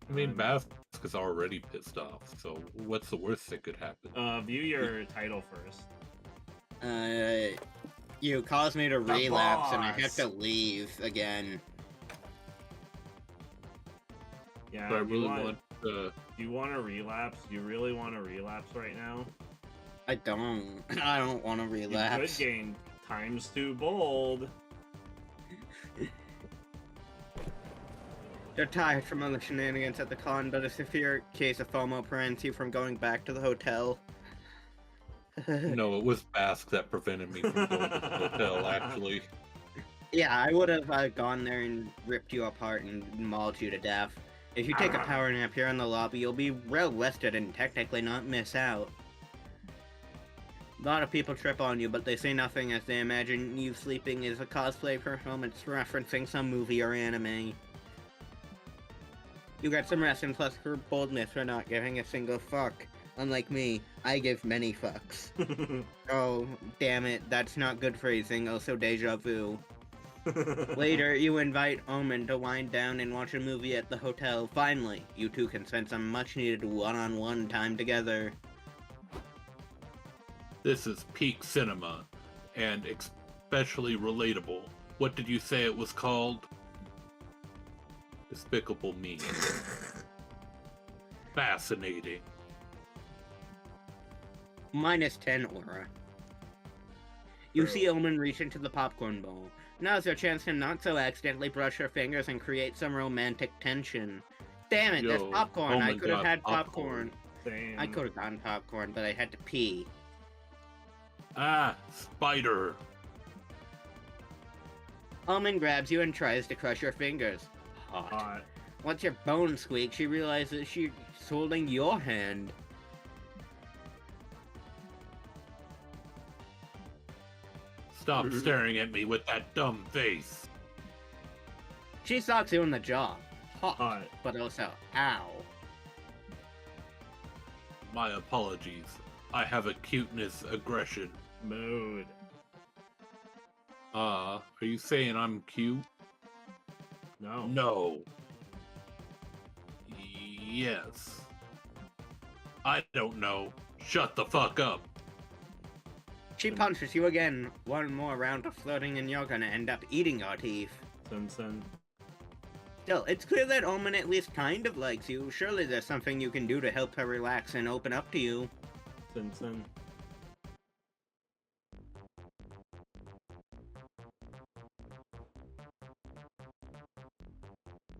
I mean, Bask is already pissed off, so what's the worst that could happen? View your title first. You caused me to The relapse and I have boss. to leave again. Yeah. But I do you really want- want to. Do you want to relapse? Do you really want to relapse right now? I don't. I don't want to You relapse. could gain times 2 bold. You're tired from all the shenanigans at the con, but a severe case of FOMO prevents you from going back to the hotel. No, it was Bask that prevented me from going to the hotel, actually. Yeah, I would have gone there and ripped you apart and mauled you to death. If you take a power nap here in the lobby, you'll be well rested and technically not miss out. A lot of people trip on you, but they say nothing as they imagine you sleeping is a cosplay performance referencing some movie or anime. You got some rest and plus for boldness for not giving a single fuck. Unlike me, I give many fucks. Oh, damn it, that's not good phrasing, also deja vu. Later, you invite Omen to wind down and watch a movie at the hotel. Finally, you two can spend some much-needed one-on-one time together. This is peak cinema, and especially relatable. What did you say it was called? Despicable Me. Fascinating. Minus 10 aura. You True. see Omen reach into the popcorn bowl. Now's your chance to not so accidentally brush your fingers and create some romantic tension. Damn it, that's Yo, popcorn. I Omen could have got had popcorn. popcorn. Same. I could have gotten popcorn, but I had to pee. Ah, spider. Omen grabs you and tries to crush your fingers. Hot. Hot. Once your bone squeaks, she realizes she's holding your hand. Stop staring at me with that dumb face. She socks you in the jaw. Hot, Hot. but also ow. My apologies. I have a cuteness aggression. Mood. Are you saying I'm cute? No. No. Yes. I don't know. Shut the fuck up. She punches you again. One more round of flirting and you're gonna end up eating your teeth. Simpson. Still, it's clear that Omen at least kind of likes you. Surely there's something you can do to help her relax and open up to you. Simpson.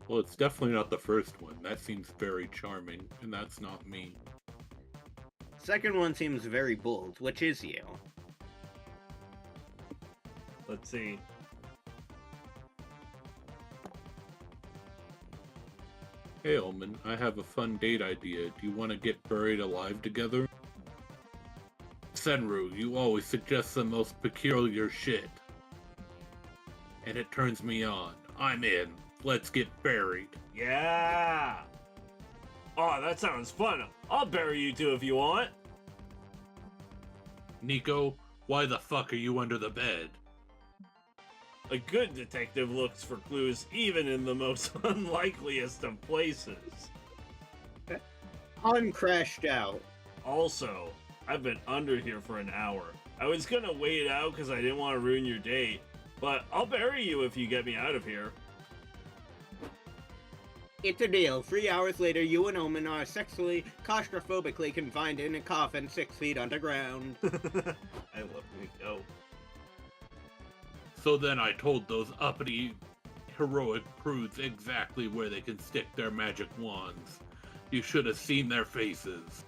Well, it's definitely not the first one. That seems very charming, and that's not me. Second one seems very bold, which is you. Let's see. Hey, Omen, I have a fun date idea. Do you want to get buried alive together? Senryu, you always suggest the most peculiar shit. And it turns me on. I'm in. Let's get buried. Yeah. Oh, that sounds fun. I'll bury you two if you want. Nico, why the fuck are you under the bed? A good detective looks for clues even in the most unlikeliest of places. I'm crashed out. Also, I've been under here for an hour. I was gonna wait it out because I didn't want to ruin your date, but I'll bury you if you get me out of here. It's a deal. 3 hours later, you and Omen are sexually, claustrophobically confined in a coffin 6 feet underground. I love Nico. So then I told those uppity, heroic prudes exactly where they can stick their magic wands. You should have seen their faces.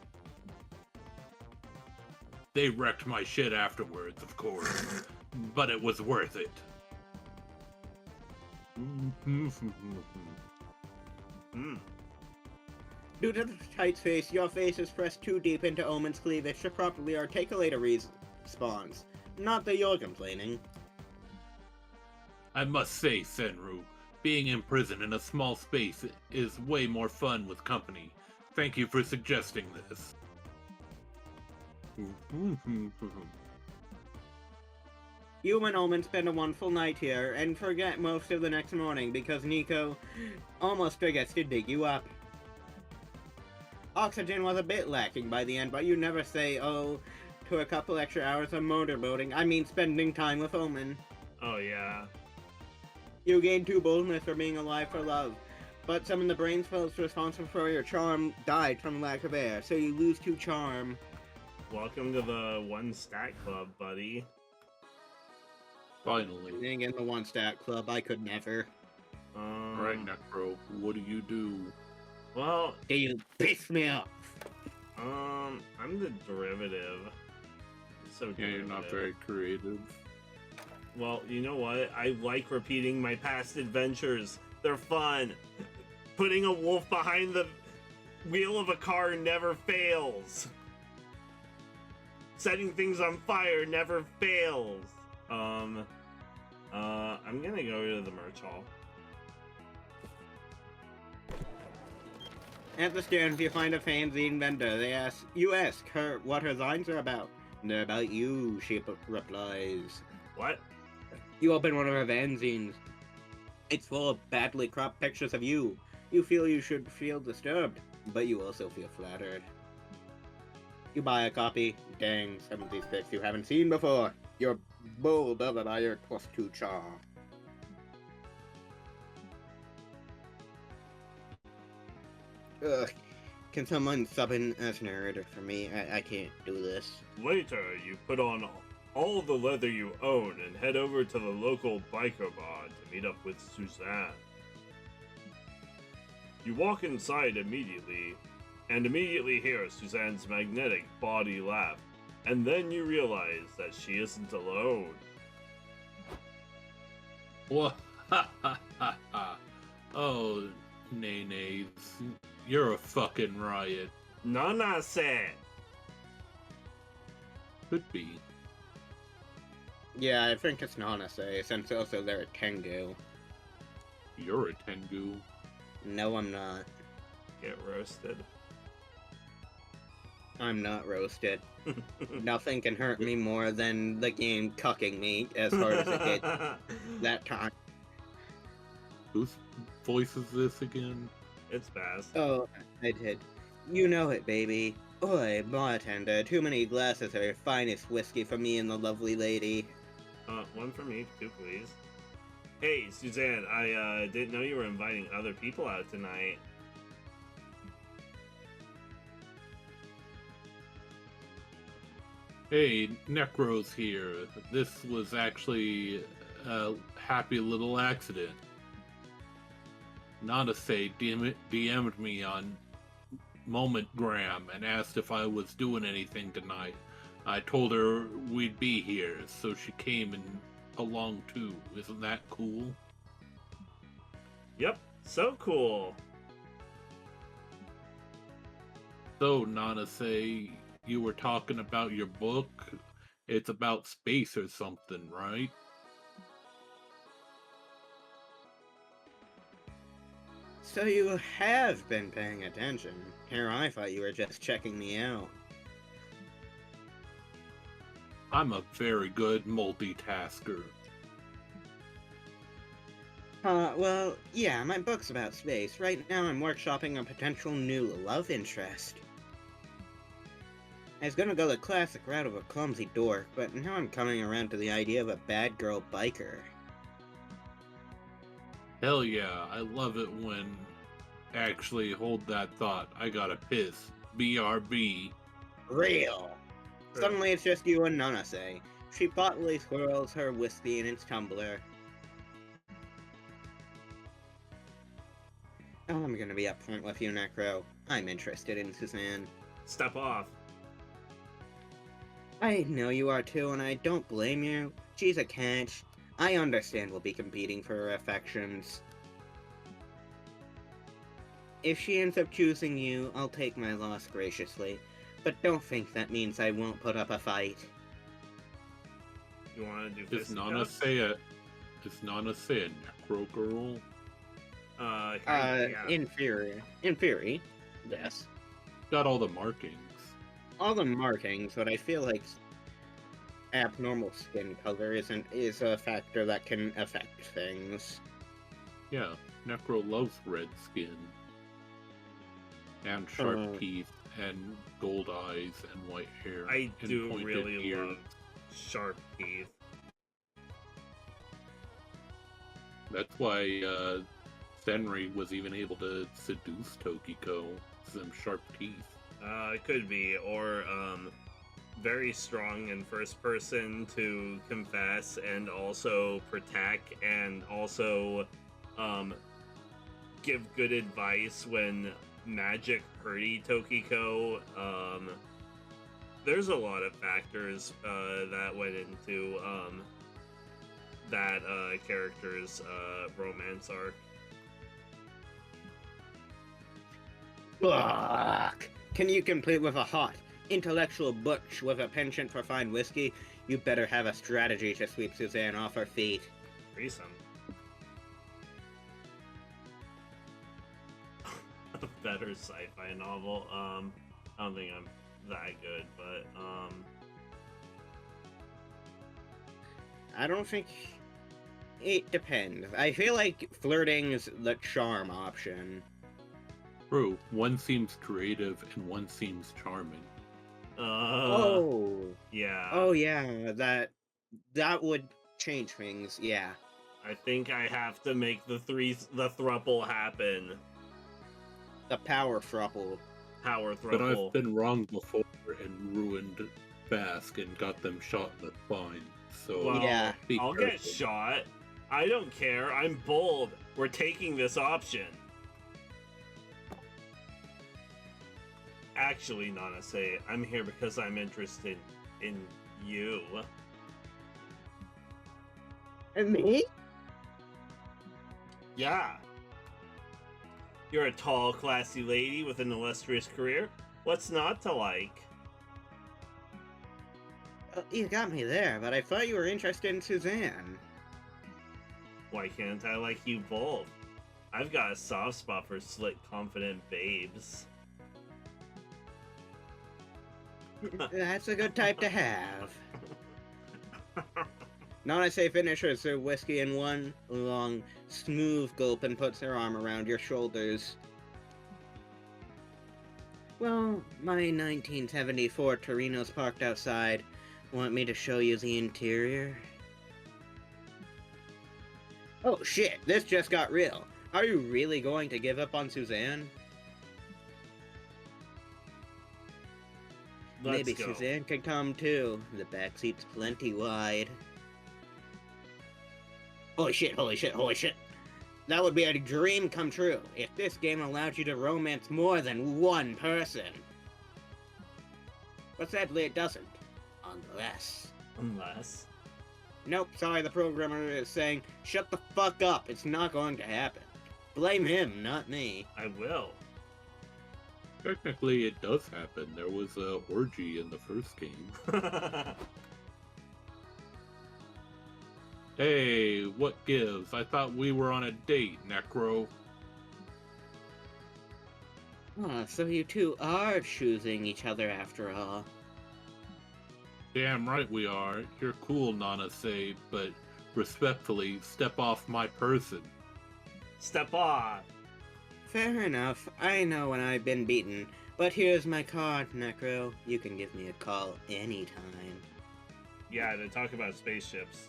They wrecked my shit afterwards, of course, but it was worth it. Due to the tight space, your face is pressed too deep into Omen's cleavage to properly articulate a response. Not that you're complaining. I must say, Senryu, being imprisoned in a small space is way more fun with company. Thank you for suggesting this. You and Omen spend a wonderful night here and forget most of the next morning because Nico almost forgets to dig you up. Oxygen was a bit lacking by the end, but you never say, oh, to a couple extra hours of motorboating. I mean spending time with Omen. Oh, yeah. You gained 2 boldness for being alive for love, but some of the brain cells responsible for your charm died from lack of air, so you lose 2 charm. Welcome to the 1 stat club, buddy. Finally. Being in the 1 stat club, I could never. Alright, Nekro, what do you do? Well, You piss me off. I'm the derivative. So Yeah, you're not very creative. Well, you know what? I like repeating my past adventures. They're fun. Putting a wolf behind the wheel of a car never fails. Setting things on fire never fails. I'm gonna go to the merch hall. At the stand, you find a fanzine vendor. You ask her what her lines are about. They're about you, she replies. What? You open one of her fanzines. It's full of badly cropped pictures of you. You feel you should feel disturbed, but you also feel flattered. You buy a copy. Dang, some of these pics you haven't seen before. You're bowled over by your +2 charm. Ugh. Can someone sub in as narrator for me? I can't do this. Later, you put on all the leather you own and head over to the local biker bar to meet up with Suzanne. You walk inside immediately, and immediately hear Suzanne's magnetic body laugh, and then you realize that she isn't alone. What? Oh, nay-nays. You're a fucking riot. Nana said. Could be. Yeah, I think it's Nanase, since also they're a Tengu. You're a Tengu. No, I'm not. Get roasted. I'm not roasted. Nothing can hurt me more than the game cucking me as hard as it did that time. Whose voice is this again? It's fast. Oh, I did. You know it, baby. Oi, bartender, too many glasses of your finest whiskey for me and the lovely lady. One for me, 2 please. Hey, Suzanne, I didn't know you were inviting other people out tonight. Hey, Nekro's here. This was actually a happy little accident. Nanase DM'd me on Momentgram and asked if I was doing anything tonight. I told her we'd be here, so she came and along too. Isn't that cool? Yep, so cool. So, Nanase, you were talking about your book? It's about space or something, right? So you have been paying attention. Here, I thought you were just checking me out. I'm a very good multitasker. Well, yeah, my book's about space. Right now I'm workshopping a potential new love interest. I was gonna go the classic route of a clumsy dork, but now I'm coming around to the idea of a bad girl biker. Hell yeah, I love it when... Actually, hold that thought. I gotta piss. BRB. Real! Suddenly it's just you and Nanase. She thoughtfully swirls her whiskey in its tumbler. Oh, I'm gonna be upfront with you, Nekro. I'm interested in Suzanne. Step off. I know you are too, and I don't blame you. She's a catch. I understand we'll be competing for her affections. If she ends up choosing you, I'll take my loss graciously. But don't think that means I won't put up a fight. You want to do Does Nana say a Nekro girl? Yeah. In theory. In theory, yes. Got all the markings. all the markings, but I feel like abnormal skin color is a factor that can affect things. Yeah, Necro loves red skin. And sharp Oh. teeth, and gold eyes, and white hair. I and do pointed really ears. love sharp teeth. That's why Senryu was even able to seduce Tokiko. Some sharp teeth. It could be, or very strong in first person to confess and also protect and also give good advice when magic hurty Tokiko. There's a lot of factors that went into that character's romance arc. Fuck! Can you compete with a hot, intellectual butch with a penchant for fine whiskey? You better have a strategy to sweep Suzanne off her feet. Threesome. A better sci-fi novel. I don't think I'm that good, but I don't think... It depends. I feel like flirting's the charm option. True, one seems creative and one seems charming. Oh yeah. yeah, that would change things, yeah. I think I have to make the thruple happen. The power thruple. Power But thruple. I've been wrong before and ruined Bask and got them shot in the spine. So Well, Yeah. I'll get shot. I don't care. I'm bold. We're taking this option. Actually, Nanase, I'm here because I'm interested in you. And me? Yeah. You're a tall, classy lady with an illustrious career. What's not to like? You got me there, but I thought you were interested in Suzanne. Why can't I like you both? I've got a soft spot for slick, confident babes. That's a good type to have. Nanase finishes her whiskey in one long, smooth gulp and puts her arm around your shoulders. Well, my 1974 Torino's parked outside. Want me to show you the interior? Oh shit, this just got real. Are you really going to give up on Suzanne? Maybe go. Suzanne could come too. The back seat's plenty wide. Holy shit, holy shit, holy shit. That would be a dream come true if this game allowed you to romance more than one person. But sadly it doesn't. Unless. Nope, sorry, the programmer is saying, shut the fuck up, it's not going to happen. Blame him, not me. I will. technically it does happen. There was a orgy in the first game. Hey, what gives? I thought we were on a date, Necro. Oh, so you two are choosing each other after all. Damn right we are. You're cool, Nanase, but respectfully, step off my person. Step off. Fair enough, I know when I've been beaten, but here's my card, Nekro. You can give me a call anytime. Yeah, to talk about spaceships.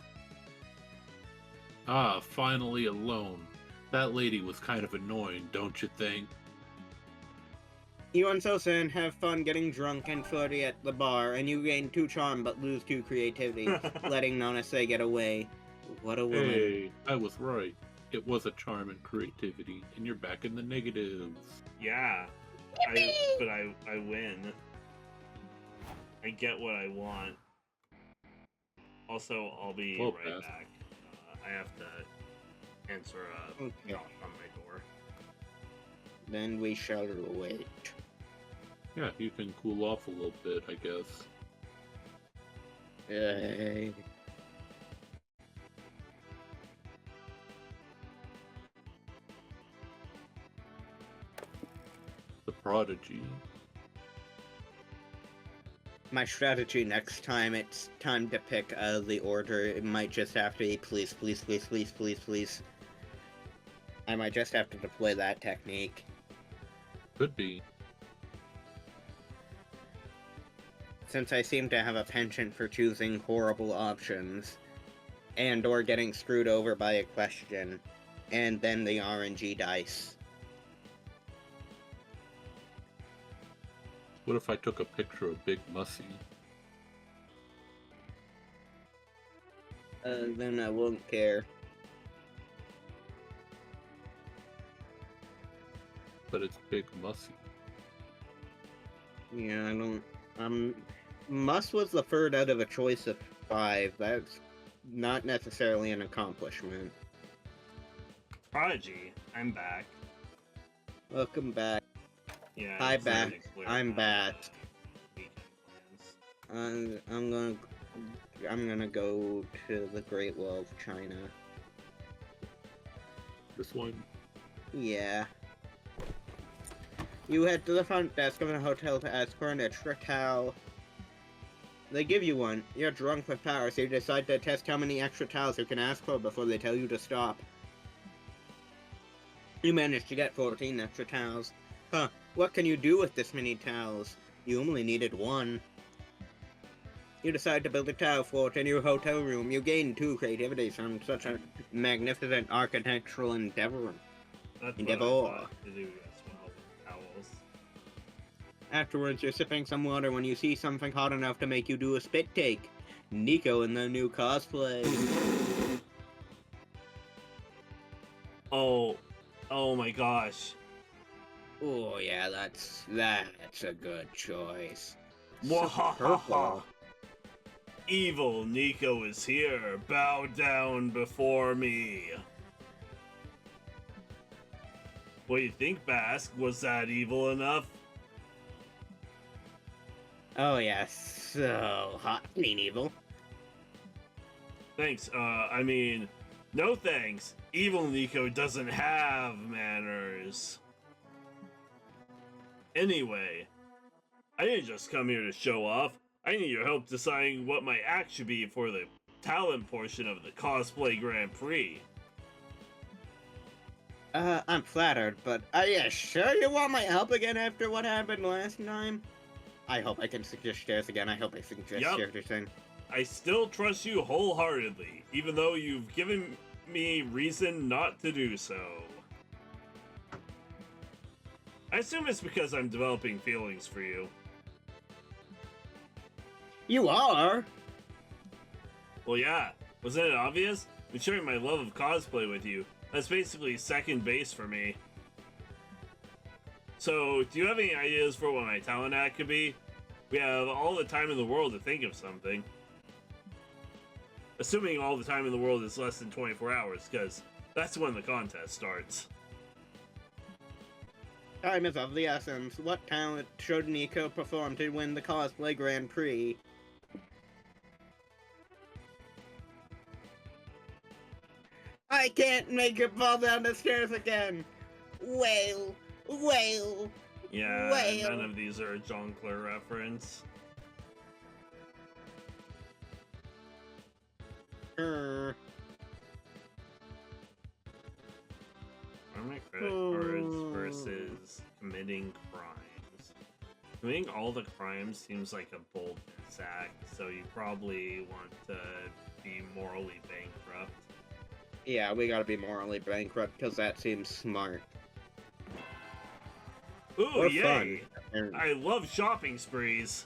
Ah, finally alone. That lady was kind of annoying, don't you think? You and Sosen have fun getting drunk and flirty at the bar, and you gain 2 charm but lose 2 creativity, letting Nanase get away. What a woman. Hey, I was right. It was a charm and creativity, and you're back in the negatives. Yeah. But I win. I get what I want. Also, I'll be Well, right Beth. back. I have to answer a Okay. knock on my door. Then we shall wait. Yeah, you can cool off a little bit, I guess. Yay. The Prodigy. My strategy next time it's time to pick the order, it might just have to be please, please, please, please, please, please. I might just have to deploy that technique. Could be. Since I seem to have a penchant for choosing horrible options, and or getting screwed over by a question, and then the RNG dice. What if I took a picture of Big Mussy? Then I won't care. But it's Big Mussy. Yeah, I don't... Muss was the third out of a choice of 5. That's not necessarily an accomplishment. Prodigy, I'm back. Welcome back. Yeah. Hi, it's time to Bask. clear I'm out back. the weekend plans. I'm gonna go to the Great Wall of China. This one. Yeah. You head to the front desk of a hotel to ask for an extra towel. They give you one. You're drunk with power, so you decide to test how many extra towels you can ask for before they tell you to stop. You manage to get 14 extra towels. Huh, what can you do with this many towels? You only needed 1. You decide to build a towel fort in your hotel room. You gain 2 creativity from such a magnificent architectural endeavor. That's Endeavor. what I thought to do as well with towels. Afterwards, you're sipping some water when you see something hot enough to make you do a spit take. Nico in the new cosplay. Oh my gosh. Oh yeah, that's a good choice. Wahahaha. Evil Nico is here. Bow down before me. What do you think, Bask? Was that evil enough? Oh yeah, so hot and evil. Thanks. I mean, no thanks. Evil Nico doesn't have manners. Anyway, I didn't just come here to show off. I need your help deciding what my act should be for the talent portion of the Cosplay Grand Prix. I'm flattered, but are you sure you want my help again after what happened last time? I hope I can suggest stairs again. I hope I suggest stairs again. I still trust you wholeheartedly, even though you've given me reason not to do so. I assume it's because I'm developing feelings for you. You are? Well, yeah. Wasn't it obvious? I'm sharing my love of cosplay with you. That's basically second base for me. So, do you have any ideas for what my talent act could be? We have all the time in the world to think of something. Assuming all the time in the world is less than 24 hours, because that's when the contest starts. Time is of the essence. What talent should Nico perform to win the Cosplay Grand Prix? I can't make it fall down the stairs again! Wail! Wail! Yeah, Wail. none of these are a Jongleur reference. Are my credit cards versus committing crimes? Committing all the crimes seems like a boldness act, so you probably want to be morally bankrupt. Yeah, we gotta be morally bankrupt, because that seems smart. Ooh, Or yay! fun. I love shopping sprees.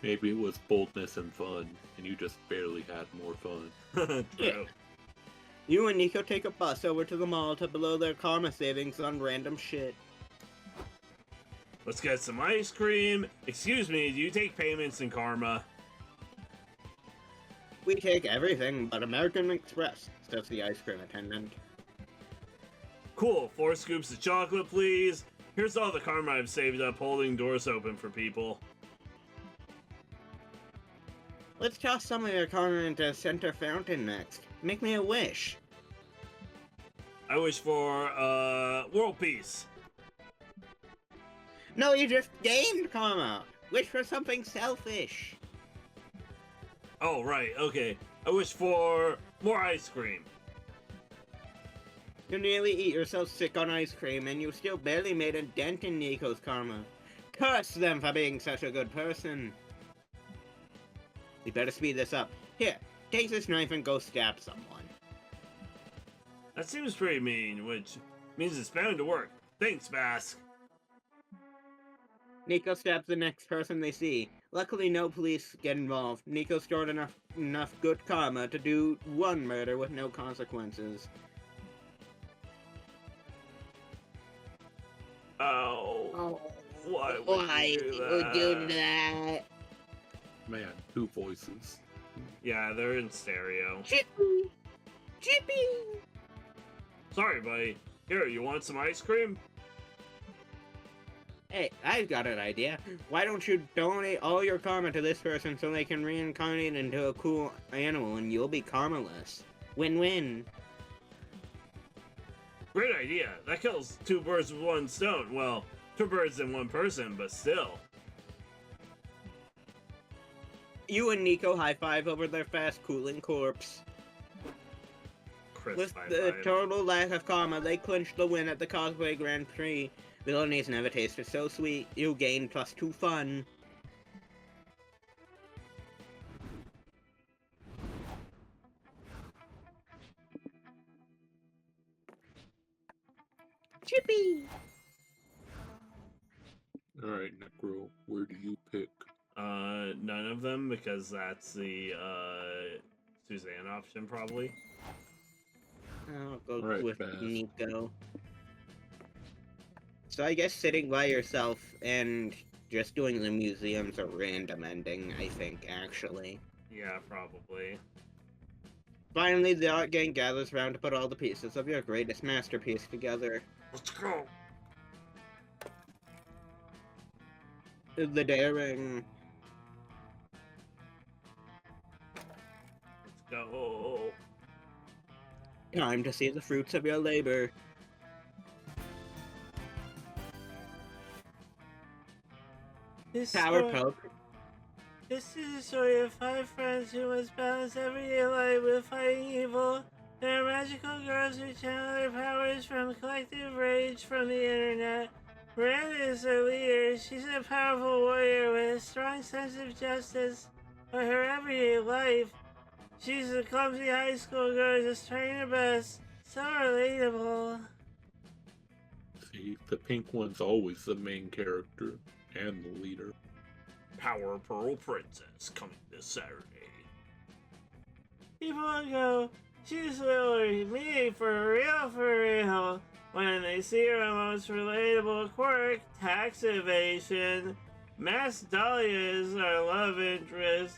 Maybe it was boldness and fun, and you just barely had more fun. True. Yeah. You and Nico take a bus over to the mall to blow their karma savings on random shit. Let's get some ice cream. Excuse me, do you take payments in karma? We take everything but American Express, says the ice cream attendant. Cool, 4 scoops of chocolate, please. Here's all the karma I've saved up holding doors open for people. Let's toss some of your karma into Center Fountain next. Make me a wish. I wish for, world peace. No, you just gained karma. Wish for something selfish. Oh, right, okay. I wish for more ice cream. You nearly eat yourself sick on ice cream, and you still barely made a dent in Nico's karma. Curse them for being such a good person. We better speed this up. Here, take this knife and go stab someone. That seems pretty mean, which means it's bound to work. Thanks, Bask. Nico stabs the next person they see. Luckily, no police get involved. Nico stored enough good karma to do one murder with no consequences. Oh. Why would Why you would you do that? Man, two voices. Yeah, they're in stereo. Chippy! Chippy! Sorry, buddy. Here, you want some ice cream? Hey, I've got an idea. Why don't you donate all your karma to this person so they can reincarnate into a cool animal and you'll be karmaless? Win-win. Great idea. That kills two birds with one stone. Well, two birds and one person, but still. You and Nico high-five over their fast-cooling corpse. Chris With high the five. total lack of karma, they clinch the win at the Cosplay Grand Prix. Villainies never tasted so sweet. You gain +2 fun. Chippy! Alright, Necro, where do you pick? None of them, because that's the, Suzanne option, probably. I'll go Right, with Baz. Nico. So I guess sitting by yourself and just doing the museum's a random ending, I think, actually. Yeah, probably. Finally, the art gang gathers around to put all the pieces of your greatest masterpiece together. Let's go. The daring. Let's go. Time to see the fruits of your labor. Power poke. This is a story of 5 friends who must balance everyday life with fighting evil. They are magical girls who channel their powers from collective rage from the internet. Miranda is their leader. She's a powerful warrior with a strong sense of justice. But her everyday life, she's a clumsy high school girl just trying her best. So relatable. See, the pink one's always the main character and the leader. Power Pearl Princess coming this Saturday. People go, she's really me for real. When they see her most relatable quirk, tax evasion. Mass Dahlia is our love interest.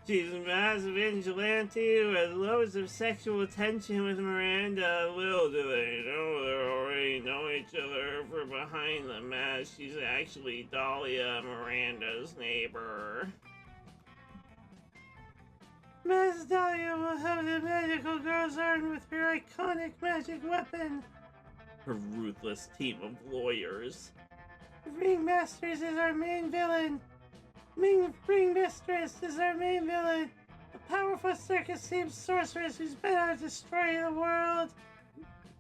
She's a massive vigilante who has loads of sexual tension with Miranda. Little do they know they already know each other, for behind the mask, she's actually Dahlia, Miranda's neighbor. Mass Dahlia will have the magical girls armed with her iconic magic weapon. Her ruthless team of lawyers. Ringmasters is our main villain. Ringmistress is our main villain. A powerful circus-themed sorceress who's bent on destroying the world.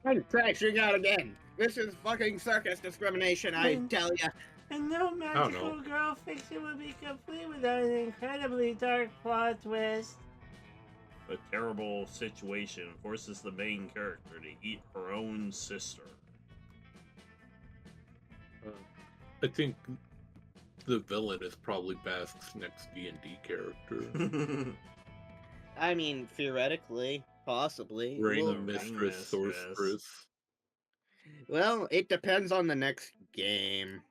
I'm crashing out again. This is fucking circus discrimination, I tell ya. And no magical girl fiction would be complete without an incredibly dark plot twist. A terrible situation forces the main character to eat her own sister. I think the villain is probably Bask's next D&D character. I mean, theoretically, possibly. Ring Well, Mistress Sorceress. Well, it depends on the next game.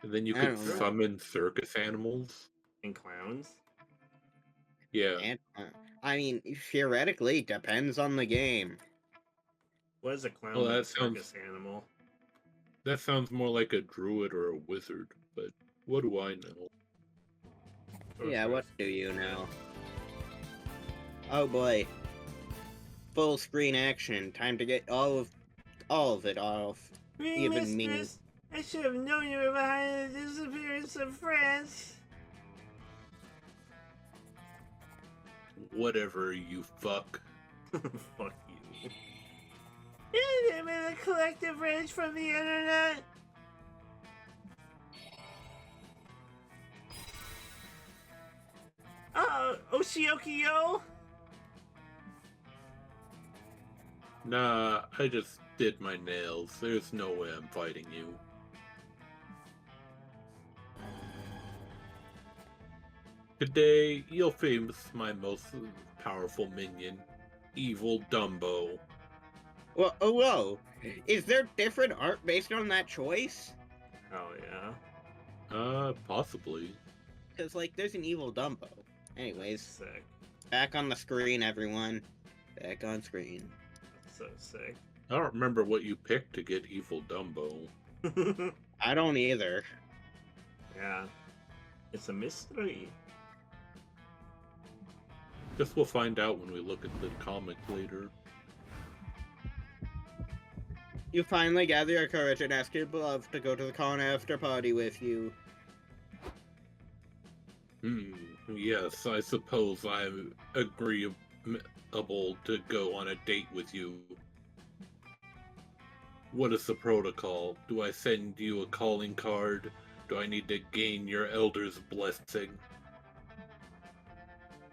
And then you I could don't know. summon circus animals. And clowns? Yeah. And, I mean, theoretically, it depends on the game. What is a clown Well, with a that sounds- circus animal? That sounds more like a druid or a wizard, but what do I know? Yeah, what do you know? Oh boy. Full screen action. Time to get all of it off. Even me. Ringmistress I should have known you were behind the disappearance of France. Whatever, you fuck. Fuck you. Isn't it a collective rage from the internet? Oshioki-yo? Nah, I just did my nails. There's no way I'm fighting you. Today, you'll face my most powerful minion, Evil Dumbo. Well, oh, whoa. Is there different art based on that choice? Hell yeah. Possibly. Because, like, there's an evil Dumbo. Anyways, Sick. back on the screen, everyone. Back on screen. That's so sick. I don't remember what you picked to get Evil Dumbo. I don't either. Yeah. It's a mystery. Guess we'll find out when we look at the comic later. You finally gather your courage and ask your beloved to go to the con after party with you. Yes, I suppose I'm agreeable to go on a date with you. What is the protocol? Do I send you a calling card? Do I need to gain your elder's blessing?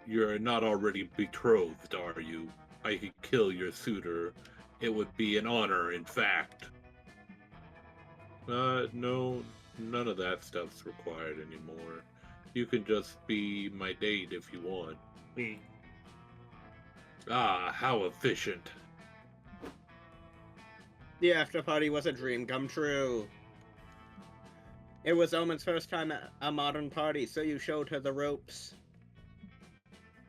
You're not already betrothed, are you? I could kill your suitor. It would be an honor, in fact. No, none of that stuff's required anymore. You can just be my date if you want. Me. Ah, how efficient. The after party was a dream come true. It was Omen's first time at a modern party, so you showed her the ropes.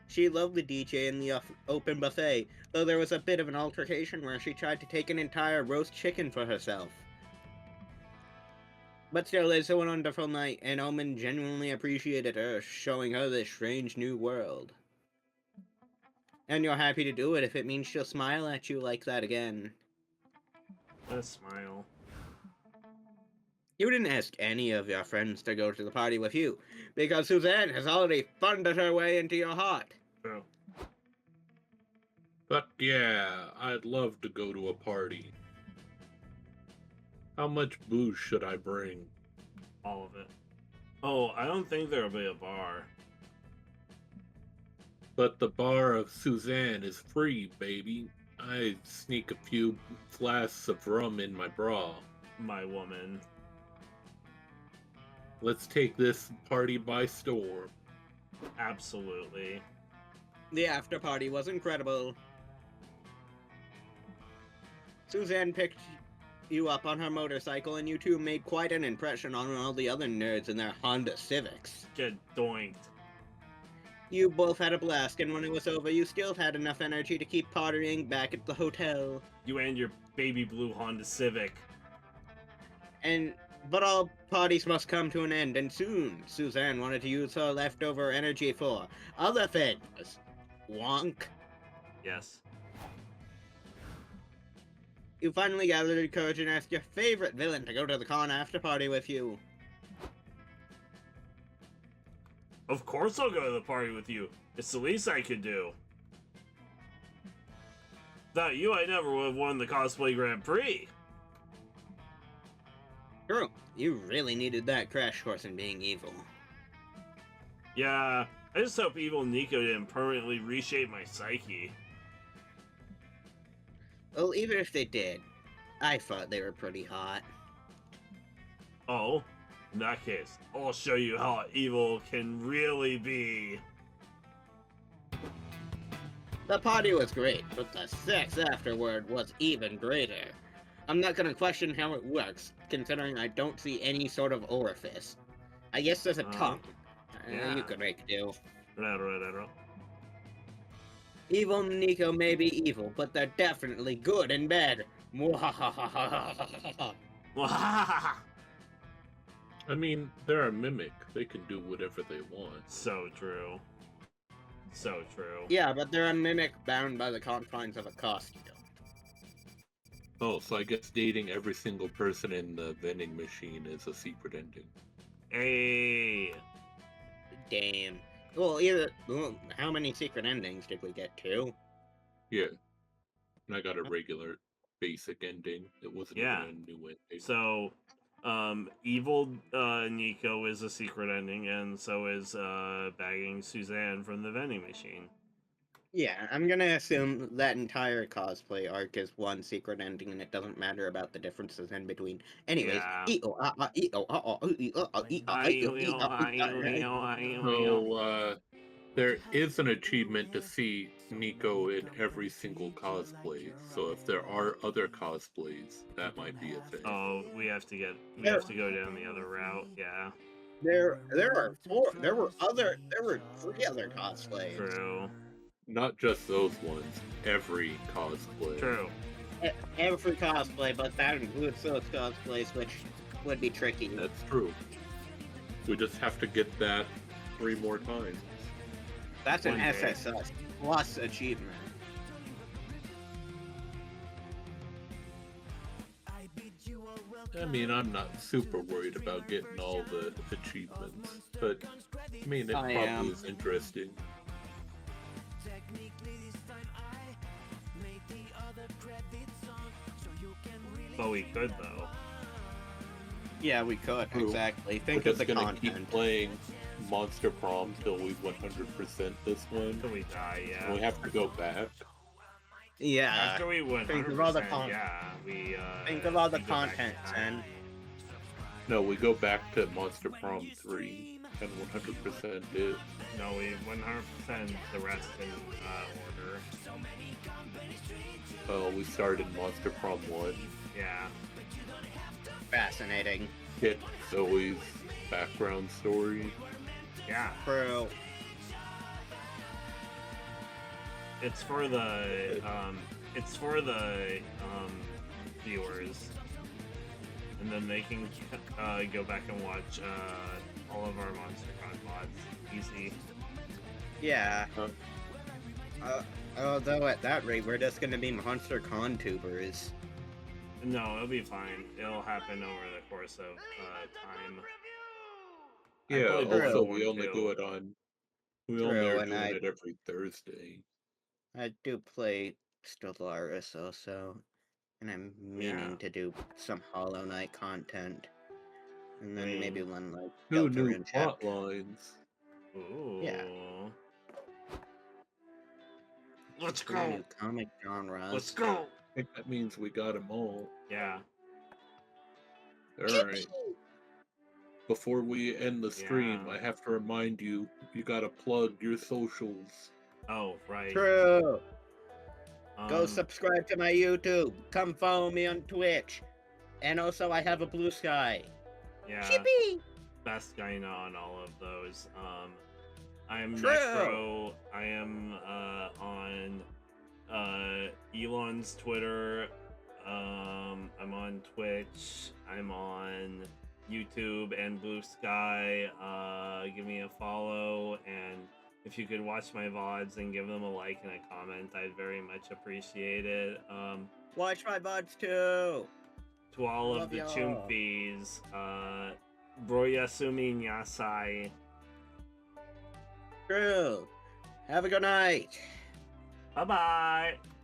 She loved the DJ and the open buffet, though there was a bit of an altercation where she tried to take an entire roast chicken for herself. But still, it's a wonderful night, and Omen genuinely appreciated her, showing her this strange new world. And you're happy to do it if it means she'll smile at you like that again. A smile. You didn't ask any of your friends to go to the party with you, because Suzanne has already funded her way into your heart. True. But yeah, I'd love to go to a party. How much booze should I bring? All of it. Oh, I don't think there'll be a bar. But the bar of Suzanne is free, baby. I sneak a few flasks of rum in my bra. My woman. Let's take this party by storm. Absolutely. The after party was incredible. Suzanne picked you up on her motorcycle, and you two made quite an impression on all the other nerds in their Honda Civics. Get doinked. You both had a blast, and when it was over, you still had enough energy to keep partying back at the hotel. You and your baby blue Honda Civic. But all parties must come to an end, and soon Suzanne wanted to use her leftover energy for other things. Wonk. Yes. You finally gathered your courage and asked your favorite villain to go to the con after party with you. Of course I'll go to the party with you. It's the least I could do. Without you, I never would have won the cosplay Grand Prix. True, you really needed that crash course in being evil. Yeah, I just hope evil Nico didn't permanently reshape my psyche. Well, even if they did, I thought they were pretty hot. Oh, in that case, I'll show you how evil can really be. The party was great, but the sex afterward was even greater. I'm not gonna question how it works, considering I don't see any sort of orifice. I guess there's a tongue. yeah. You could make do. Right. Evil Nico may be evil, but they're definitely good in bed. I mean, they're a mimic. They can do whatever they want. So true. So true. Yeah, but they're a mimic bound by the confines of a costume. Oh, so I guess dating every single person in the vending machine is a secret ending. Hey, Damn. Well, how many secret endings did we get? 2? Yeah. And I got a regular basic ending. It wasn't Yeah. even a new ending. so evil Nico is a secret ending, and so is bagging Suzanne from the vending machine. Yeah, I'm gonna assume that entire cosplay arc is one secret ending, and it doesn't matter about the differences in between. Anyways, Yeah. So, there is an achievement to see Nico in every single cosplay. So if there are other cosplays, that might be a thing. Oh, we have to go down the other route. Yeah, there were 3 other cosplays. true. Not just those ones, every cosplay. True. Every cosplay, but that includes those cosplays, which would be tricky. That's true. We just have to get that 3 more times. That's an One day. SSS plus achievement. I mean, I'm not super worried about getting all the achievements, but I mean, it I probably am. is interesting. But we could though. Yeah, we could, True. exactly. We're Think of just the gonna content. keep playing Monster Prom till we 100% this one. Until we die. Yeah. And we have to go back. Yeah. After we win, think of all the yeah, we Think of all the we go back in content, time. Sen. No, we go back to Monster Prom 3 and 100% it. No, we 100% the rest in order. We started Monster Prom 1. Yeah. Fascinating. Get Zoe's background story. Yeah. True. It's for the viewers, and then they can go back and watch all of our MonsterCon mods. Easy. Yeah. Huh? Although at that rate, we're just gonna be Monster Con tubers. No, it'll be fine. It'll happen over the course of time. I Yeah, played the also other we one, only too. do it on... We True, only are and doing I- it every Thursday. I do play Stellaris also, and I'm meaning Yeah. to do some Hollow Knight content, and then I mean, maybe one like 2 Delta new and plot lines. Ooh. Yeah. Let's 3 go. new comic genres. Let's go. I think that means we got them all. Yeah. Alright. Before we end the stream, Yeah. I have to remind you, you gotta plug your socials. Oh, right. True. Go Um, subscribe to my YouTube. Come follow me on Twitch. And also, I have a Blue Sky. Yeah. Chippy! Baskaina on all of those. I'm True. Nekro. I am on Elon's Twitter. I'm on Twitch. I'm on YouTube and Blue Sky. Give me a follow, and if you could watch my VODs and give them a like and a comment, I'd very much appreciate it. Watch my buds too. To all Love of the y'all. Chumpies, Broyasumi Nyasai. True. Have a good night. Bye bye.